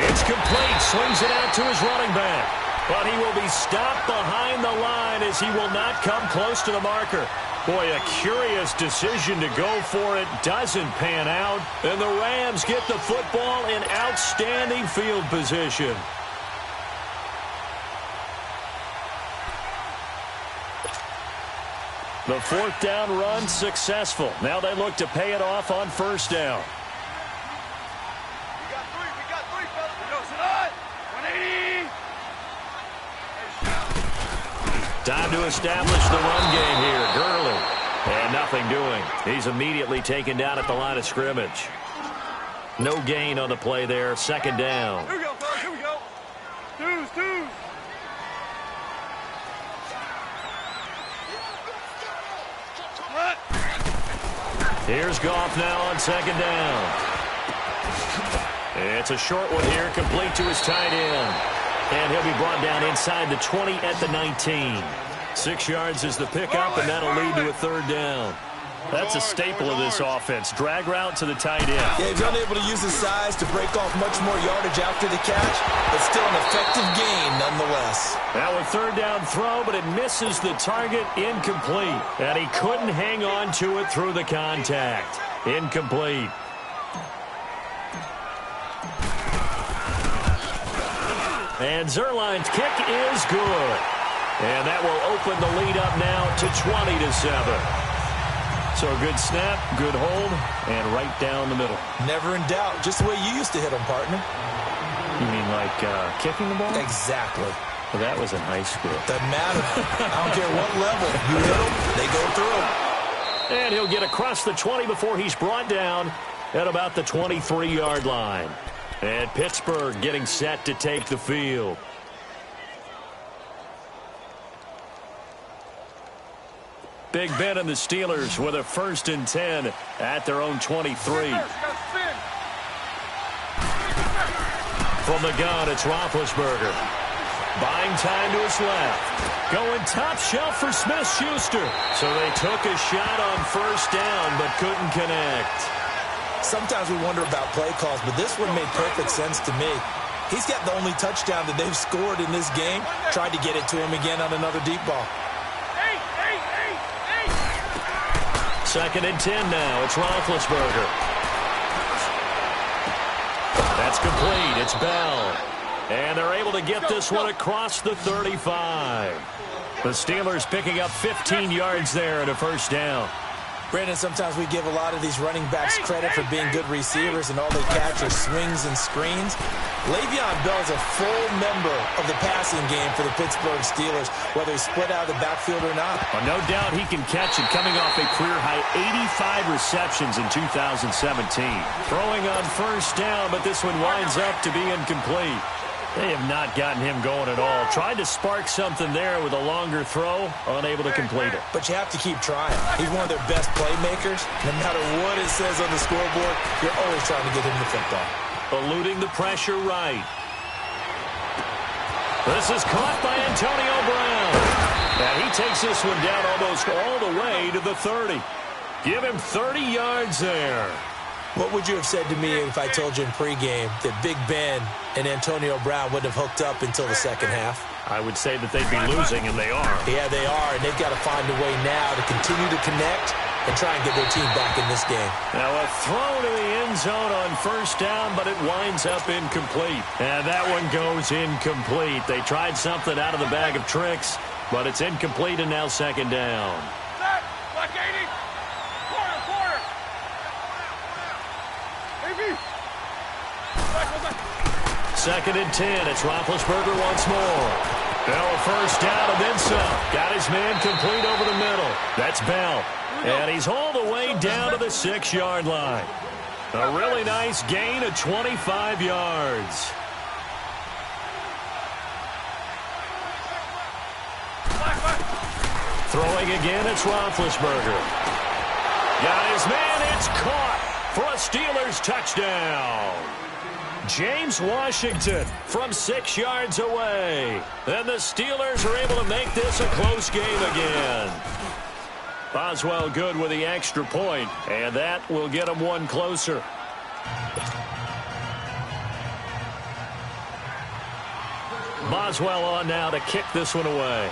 It's complete. Swings it out to his running back. But he will be stopped behind the line as he will not come close to the marker. Boy, a curious decision to go for it. Doesn't pan out. And the Rams get the football in outstanding field position. The fourth down run successful. Now they look to pay it off on first down. We got three, fellas. Yo, sit on. 180. Time to establish the run game here. Gurley. And nothing doing. He's immediately taken down at the line of scrimmage. No gain on the play there. Second down. Here we go, fellas. Here we go. Twos. Here's Goff now on second down. It's a short one here, complete to his tight end. And he'll be brought down inside the 20 at the 19. 6 yards is the pickup, and that'll lead to a third down. That's a staple of this offense. Drag route to the tight end. Yeah, he's unable to use his size to break off much more yardage after the catch, but still an effective gain nonetheless. Now a third down throw, but it misses the target. Incomplete. And he couldn't hang on to it through the contact. Incomplete. And Zerline's kick is good. And that will open the lead up now to 20-7. So a good snap, good hold, and right down the middle. Never in doubt. Just the way you used to hit them, partner. You mean like kicking the ball? Exactly. Well, that was in high school. Doesn't matter. I don't care what level. You hit them, they go through. And he'll get across the 20 before he's brought down at about the 23-yard line. And Pittsburgh getting set to take the field. Big Ben and the Steelers with a 1st and 10 at their own 23. From the gun, it's Roethlisberger. Buying time to his left. Going top shelf for Smith-Schuster. So they took a shot on first down but couldn't connect. Sometimes we wonder about play calls, but this one made perfect sense to me. He's got the only touchdown that they've scored in this game. Tried to get it to him again on another deep ball. 2nd and 10 now. It's Roethlisberger. That's complete. It's Bell. And they're able to get this one across the 35. The Steelers picking up 15 yards there and a first down. Brandon, sometimes we give a lot of these running backs credit for being good receivers and all they catch are swings and screens. Le'Veon Bell is a full member of the passing game for the Pittsburgh Steelers, whether he's split out of the backfield or not. Well, no doubt he can catch it, coming off a career-high 85 receptions in 2017. Throwing on first down, but this one winds up to be incomplete. They have not gotten him going at all. Tried to spark something there with a longer throw, unable to complete it. But you have to keep trying. He's one of their best playmakers. No matter what it says on the scoreboard, you're always trying to get him the football. Eluding the pressure right. This is caught by Antonio Brown. And he takes this one down almost all the way to the 30. Give him 30 yards there. What would you have said to me if I told you in pregame that Big Ben and Antonio Brown wouldn't have hooked up until the second half? I would say that they'd be losing, and they are. Yeah, they are, and they've got to find a way now to continue to connect and try and get their team back in this game. Now a throw to the end zone on first down, but it winds up incomplete. And that one goes incomplete. They tried something out of the bag of tricks, but it's incomplete and now second down. Set. Black 80. Quarter. AB. Back. Second and 10. It's Roethlisberger once more. Bell a first down and then some. Got his man complete over the middle. That's Bell. And he's all the way down to the 6-yard line. A really nice gain of 25 yards. Throwing again, it's Roethlisberger. Got his man, it's caught for a Steelers touchdown. James Washington from 6 yards away. And the Steelers are able to make this a close game again. Boswell good with the extra point, and that will get them one closer. Boswell on now to kick this one away.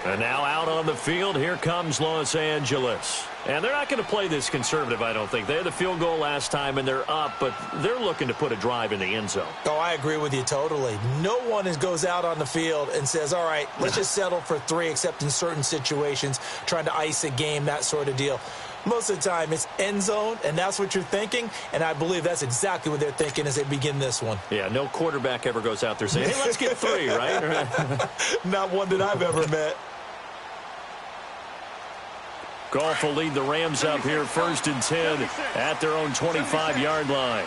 And now out on the field, here comes Los Angeles. And they're not going to play this conservative, I don't think. They had the field goal last time, and they're up, but they're looking to put a drive in the end zone. Oh, I agree with you totally. No one goes out on the field and says, all right, let's just settle for 3, except in certain situations, trying to ice a game, that sort of deal. Most of the time, it's end zone, and that's what you're thinking, and I believe that's exactly what they're thinking as they begin this one. Yeah, no quarterback ever goes out there saying, hey, let's get 3, right? Not one that I've ever met. Goff will lead the Rams up here first and 10 at their own 25-yard line.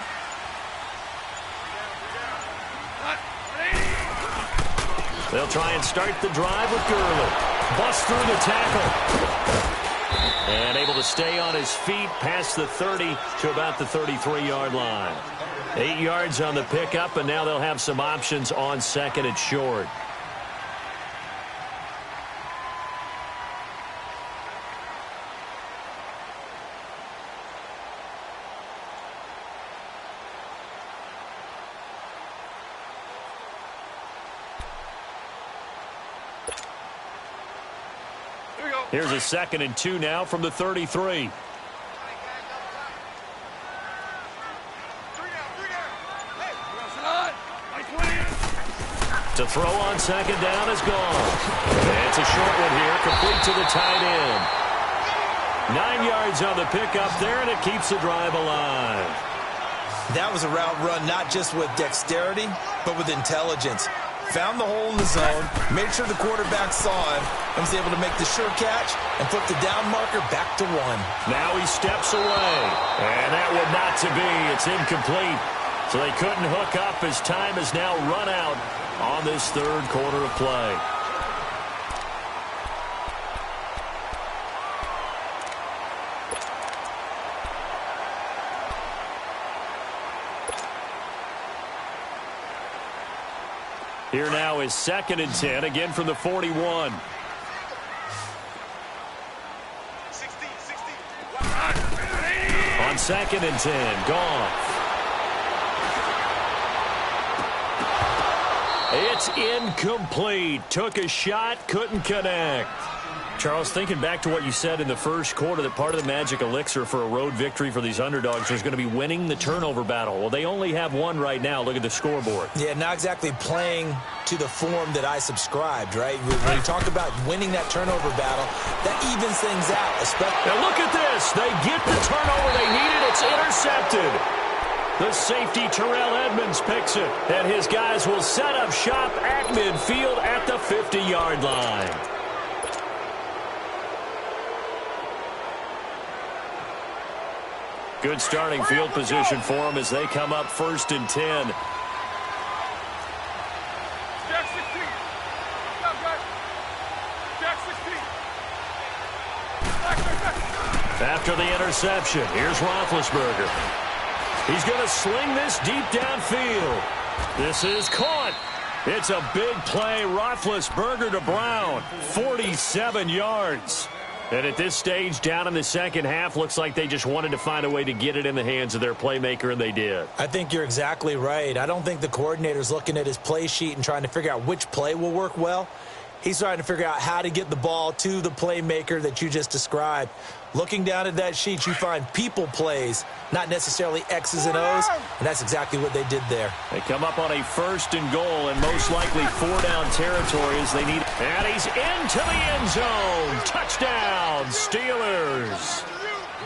They'll try and start the drive with Gurley. Bust through the tackle. And able to stay on his feet past the 30 to about the 33-yard line. 8 yards on the pickup, and now they'll have some options on second and short. Here's a 2nd and 2 now from the 33. To throw on second down is gone. And it's a short one here, complete to the tight end. 9 yards on the pickup there, and it keeps the drive alive. That was a route run not just with dexterity, but with intelligence. Found the hole in the zone, made sure the quarterback saw him, and was able to make the sure catch and put the down marker back to 1. Now he steps away, and that would not to be. It's incomplete. So they couldn't hook up as time has now run out on this third quarter of play. Here now is 2nd and 10, again from the 41. 60. On 2nd and 10, Goff. It's incomplete. Took a shot, couldn't connect. Charles, thinking back to what you said in the first quarter, that part of the magic elixir for a road victory for these underdogs was going to be winning the turnover battle. Well, they only have one right now. Look at the scoreboard. Yeah, not exactly playing to the form that I subscribed, right? When you talk about winning that turnover battle, that evens things out. Now look at this. They get the turnover they needed. It's intercepted. The safety, Terrell Edmonds, picks it. And his guys will set up shop at midfield at the 50-yard line. Good starting field position for them as they come up 1st and 10. Jack 16. Jack 16. After the interception, here's Roethlisberger. He's going to sling this deep downfield. This is caught. It's a big play. Roethlisberger to Brown. 47 yards. And at this stage, down in the second half, looks like they just wanted to find a way to get it in the hands of their playmaker, and they did. I think you're exactly right. I don't think the coordinator's looking at his play sheet and trying to figure out which play will work well. He's trying to figure out how to get the ball to the playmaker that you just described. Looking down at that sheet, you find people plays, not necessarily X's and O's, and that's exactly what they did there. They come up on a 1st and goal, and most likely 4-down territory as they need. And he's into the end zone. Touchdown, Steelers.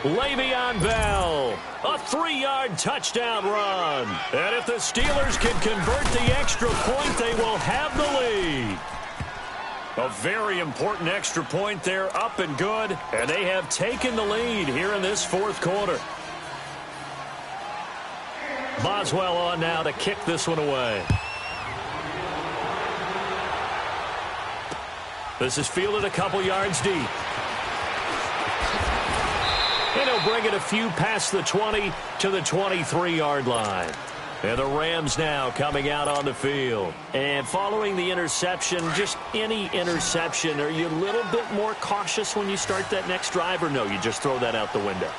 Le'Veon Bell, a 3-yard touchdown run. And if the Steelers can convert the extra point, they will have the lead. A very important extra point there, up and good, and they have taken the lead here in this 4th quarter. Boswell on now to kick this one away. This is fielded a couple yards deep. And he'll bring it a few past the 20 to the 23-yard line. And the Rams now coming out on the field. And following the interception, just any interception, are you a little bit more cautious when you start that next drive, or no, you just throw that out the window?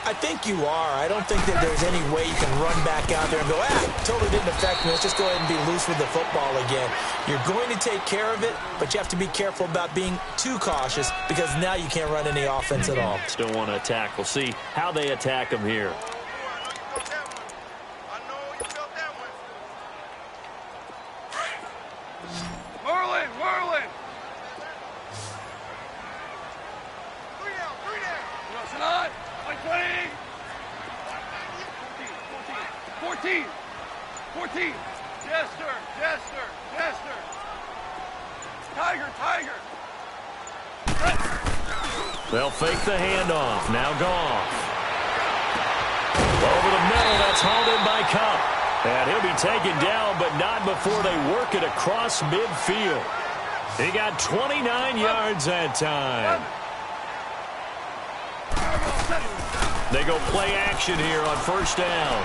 I think you are. I don't think that there's any way you can run back out there and go, totally didn't affect me. Let's just go ahead and be loose with the football again. You're going to take care of it, but you have to be careful about being too cautious because now you can't run any offense at all. Still want to attack. We'll see how they attack them here. They'll fake the handoff. Now Goff. Over the middle, that's hauled in by Cup. And he'll be taken down, but not before they work it across midfield. He got 29 yards that time. They go play action here on 1st down.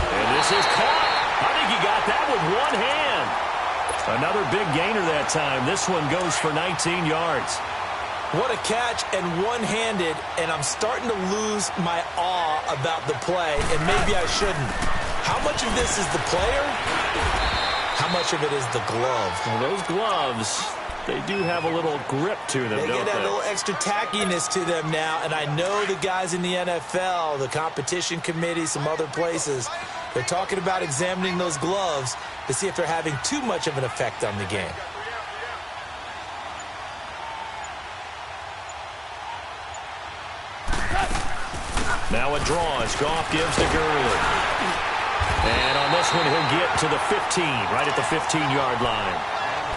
And this is caught. I think he got that with one hand. Another big gainer that time. This one goes for 19 yards. What a catch, and one-handed, and I'm starting to lose my awe about the play, and maybe I shouldn't. How much of this is the player? How much of it is the glove? Well, those gloves, they do have a little grip to them, don't they? They get a little extra tackiness to them now, and I know the guys in the NFL, the competition committee, some other places, they're talking about examining those gloves to see if they're having too much of an effect on the game. Now a draw as Goff gives to Gurley. And on this one, he'll get to the 15, right at the 15-yard line.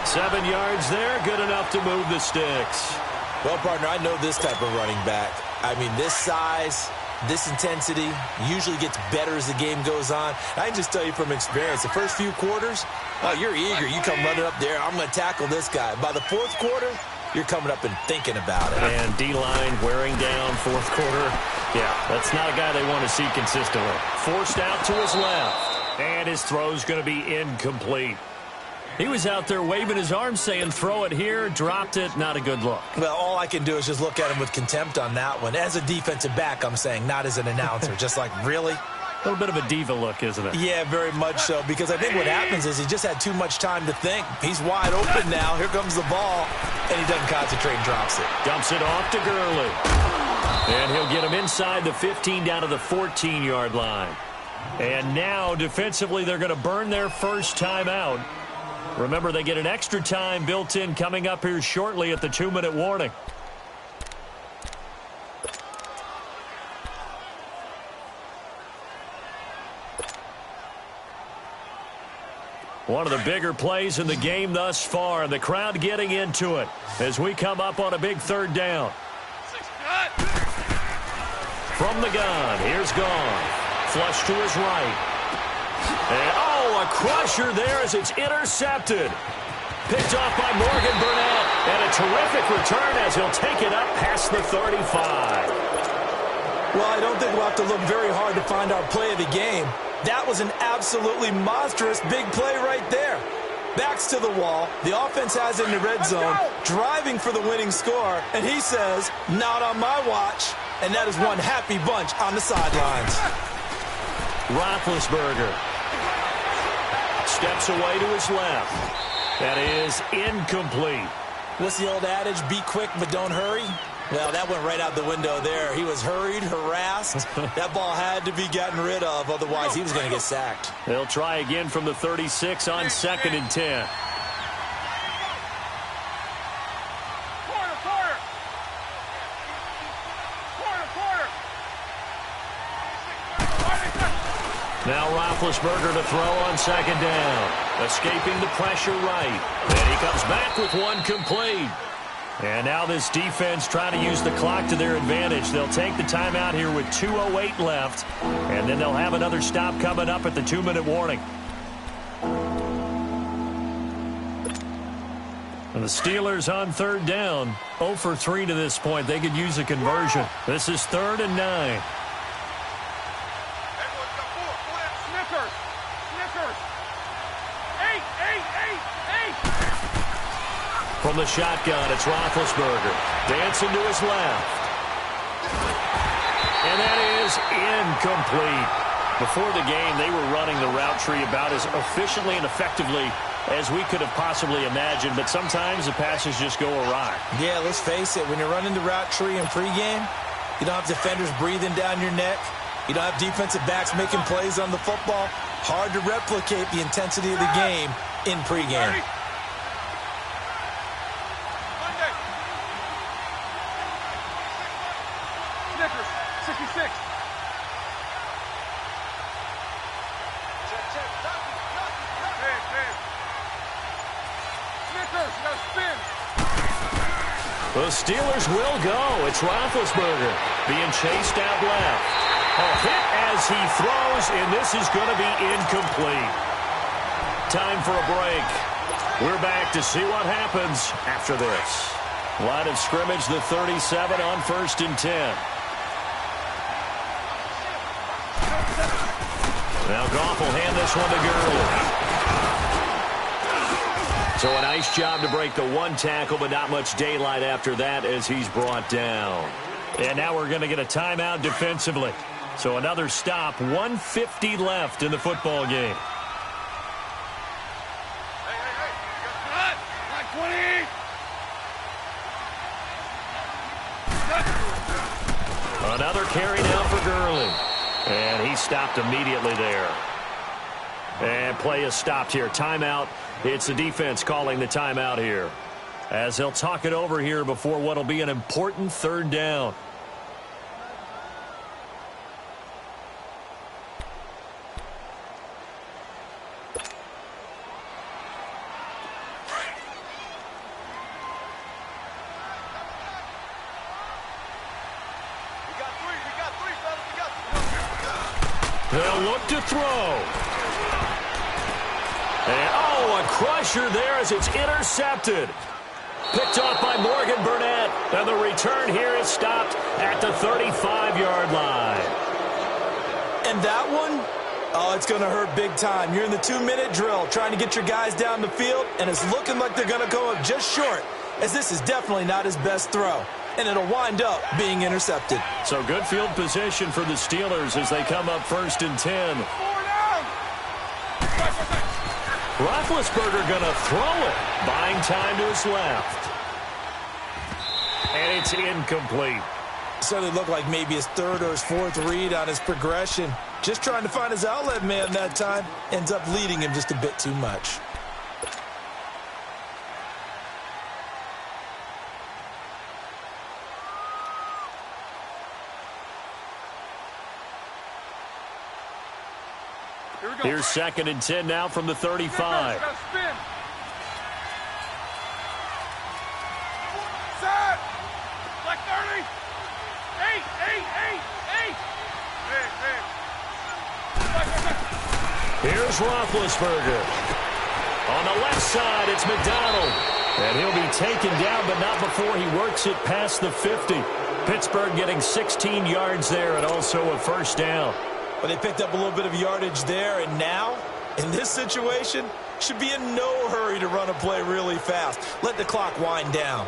7 yards there, good enough to move the sticks. Well, partner, I know this type of running back. I mean, this size, this intensity usually gets better as the game goes on. I can just tell you from experience, the first few quarters, oh, you're eager. You come running up there, I'm going to tackle this guy. By the 4th quarter, you're coming up and thinking about it. And D-line wearing down 4th quarter. Yeah, that's not a guy they want to see consistently. Forced out to his left. And his throw's going to be incomplete. He was out there waving his arms saying, throw it here, dropped it, not a good look. Well, all I can do is just look at him with contempt on that one. As a defensive back, I'm saying, not as an announcer. Just like, really? A little bit of a diva look, isn't it? Yeah, very much so, because I think what happens is he just had too much time to think. He's wide open now. Here comes the ball, and he doesn't concentrate and drops it. Dumps it off to Gurley. And he'll get him inside the 15 down to the 14-yard line. And now, defensively, they're going to burn their first timeout. Remember, they get an extra time built in coming up here shortly at the 2-minute warning. One of the bigger plays in the game thus far, and the crowd getting into it as we come up on a big 3rd down. From the gun, here's Goff. Flush to his right. And, a crusher there as it's intercepted. Picked off by Morgan Burnett. And a terrific return as he'll take it up past the 35. Well, I don't think we'll have to look very hard to find our play of the game. That was an absolutely monstrous big play right there. backs to the wall. The offense has it in the red zone, driving for the winning score. And he says, not on my watch. And that is one happy bunch on the sidelines. Roethlisberger steps away to his left. That is incomplete. What's the old adage? Be quick, but don't hurry. Well, that went right out the window there. He was hurried, harassed. That ball had to be gotten rid of, otherwise he was going to get sacked. They'll try again from the 36 on 2nd and 10. Now Roethlisberger to throw on 2nd down. Escaping the pressure right. And he comes back with one complete. And now this defense trying to use the clock to their advantage. They'll take the timeout here with 2:08 left. And then they'll have another stop coming up at the 2-minute warning. And the Steelers on 3rd down. 0 for 3 to this point. They could use a conversion. This is 3rd and 9. From the shotgun, it's Roethlisberger. Dancing to his left. And that is incomplete. Before the game, they were running the route tree about as efficiently and effectively as we could have possibly imagined, but sometimes the passes just go awry. Yeah, let's face it. When you're running the route tree in pregame, you don't have defenders breathing down your neck. You don't have defensive backs making plays on the football. Hard to replicate the intensity of the game in pregame. The Steelers will go. It's Roethlisberger being chased out left. A hit as he throws, and this is going to be incomplete. Time for a break. We're back to see what happens after this. Line of scrimmage, the 37 on 1st and 10. Now Goff will hand this one to Gurley. So a nice job to break the one tackle, but not much daylight after that as he's brought down. And now we're going to get a timeout defensively. So another stop, 1:50 left in the football game. Another carry now for Gurley. And he stopped immediately there. And play is stopped here. Timeout. It's the defense calling the timeout here, as they'll talk it over here before what will be an important 3rd down. They'll look to throw. And, a crusher there as it's intercepted. Picked off by Morgan Burnett. And the return here is stopped at the 35-yard line. And that one, it's going to hurt big time. You're in the 2-minute drill trying to get your guys down the field, and it's looking like they're going to go up just short, as this is definitely not his best throw. And it'll wind up being intercepted. So good field position for the Steelers as they come up 1st and 10. Roethlisberger going to throw it. Buying time to his left. And it's incomplete. Certainly looked like maybe his 3rd or his 4th read on his progression. Just trying to find his outlet man that time. Ends up leading him just a bit too much. Here's 2nd and 10 now from the 35. Here's Roethlisberger. On the left side, it's McDonald. And he'll be taken down, but not before he works it past the 50. Pittsburgh getting 16 yards there and also a 1st down. But they picked up a little bit of yardage there, and now, in this situation, should be in no hurry to run a play really fast. Let the clock wind down.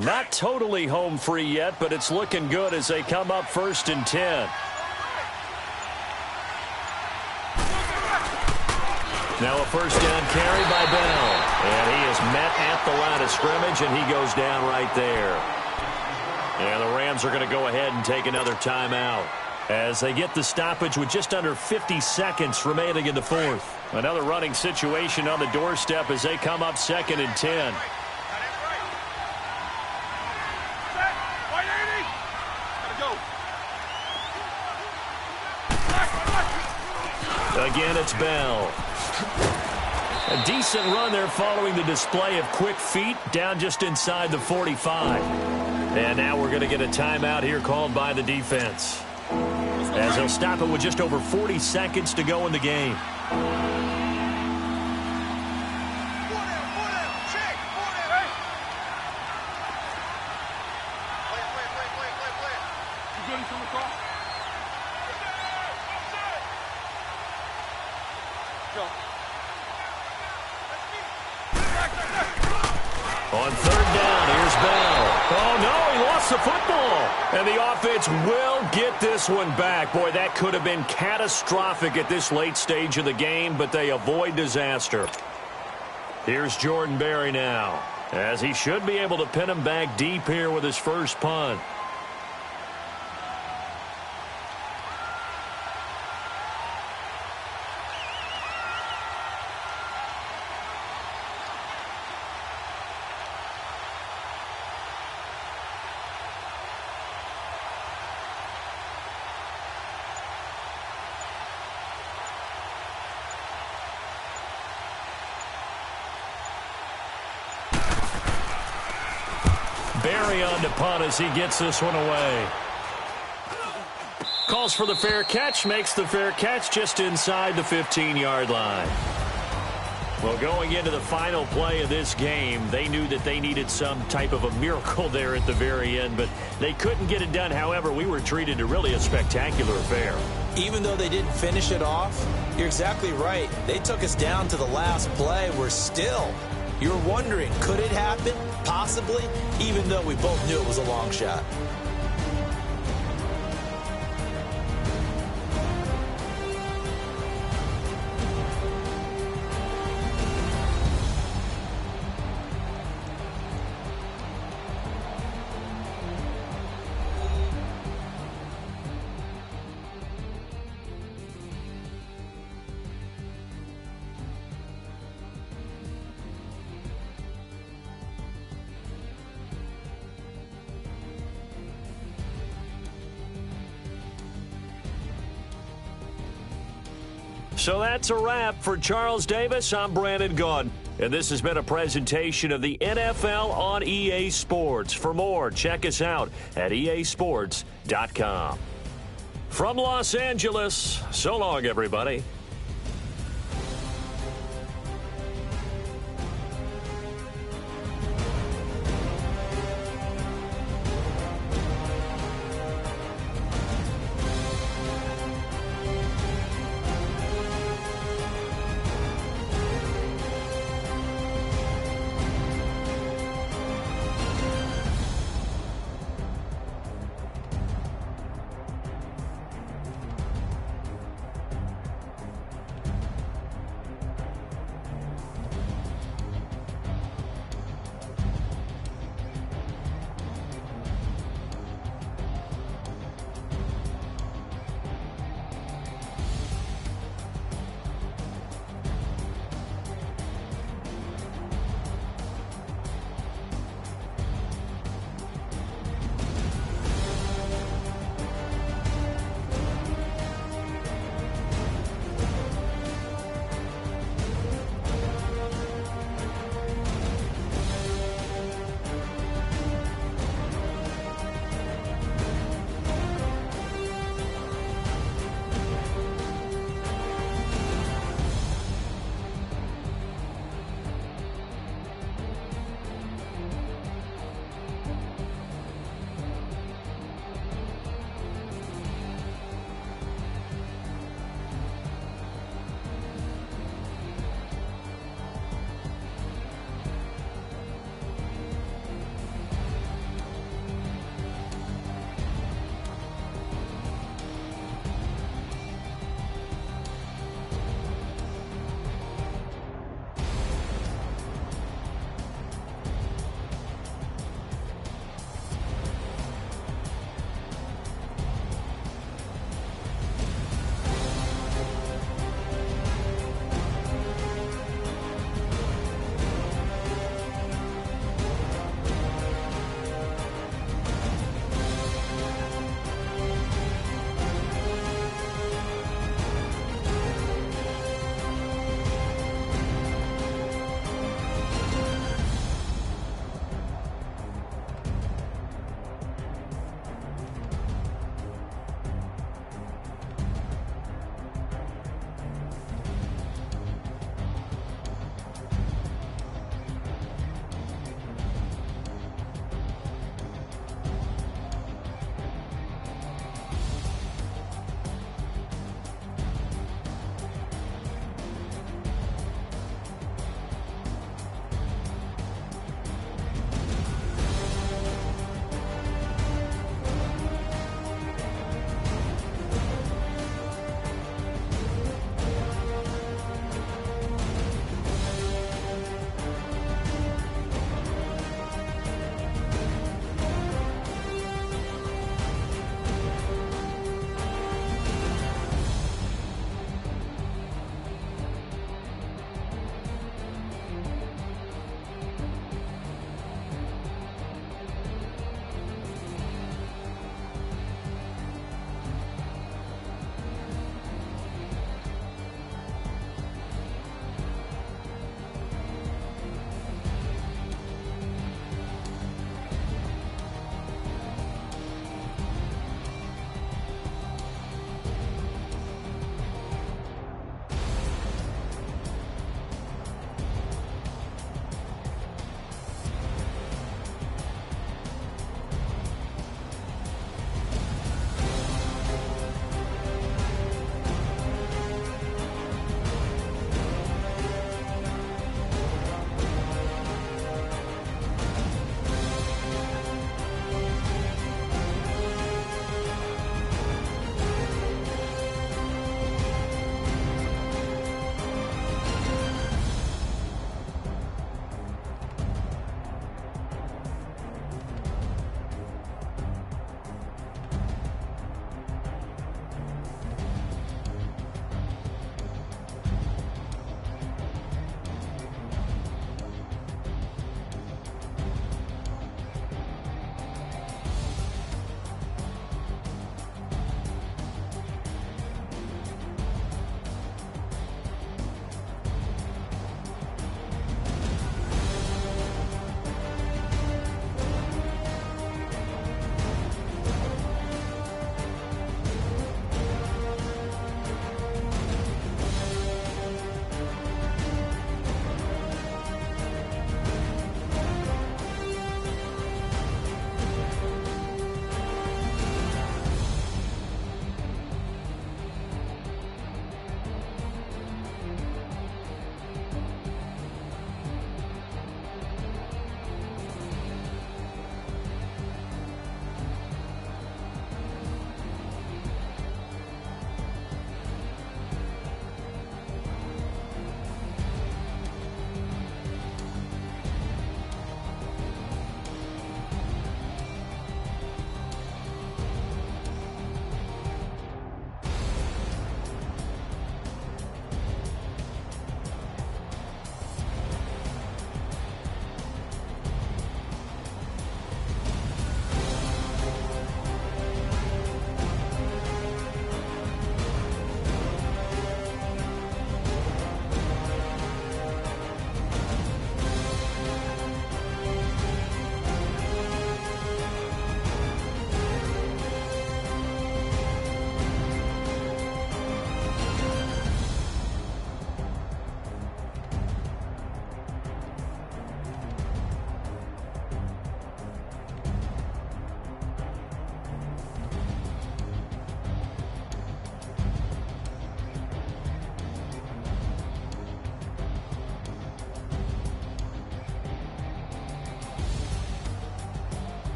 Not totally home free yet, but it's looking good as they come up 1st and 10. Now a first down carry by Bell. And he is met at the line of scrimmage, and he goes down right there. And the Rams are going to go ahead and take another timeout as they get the stoppage with just under 50 seconds remaining in the 4th. Another running situation on the doorstep as they come up 2nd and 10. Again, it's Bell. A decent run there following the display of quick feet down just inside the 45. And now we're going to get a timeout here called by the defense, as they'll stop it with just over 40 seconds to go in the game. On 3rd down, here's Bell. Oh, no, he lost the football. And the offense will get this one back. Boy, that could have been catastrophic at this late stage of the game, but they avoid disaster. Here's Jordan Berry now, as he should be able to pin him back deep here with his first punt. Berry on to punt as he gets this one away. Calls for the fair catch, makes the fair catch just inside the 15-yard line. Well, going into the final play of this game, they knew that they needed some type of a miracle there at the very end, but they couldn't get it done. However, we were treated to really a spectacular affair. Even though they didn't finish it off, you're exactly right. They took us down to the last play. We're still... You're wondering, could it happen? Possibly, even though we both knew it was a long shot. So that's a wrap for Charles Davis. I'm Brandon Gaudin, and this has been a presentation of the NFL on EA Sports. For more, check us out at easports.com. From Los Angeles, so long, everybody.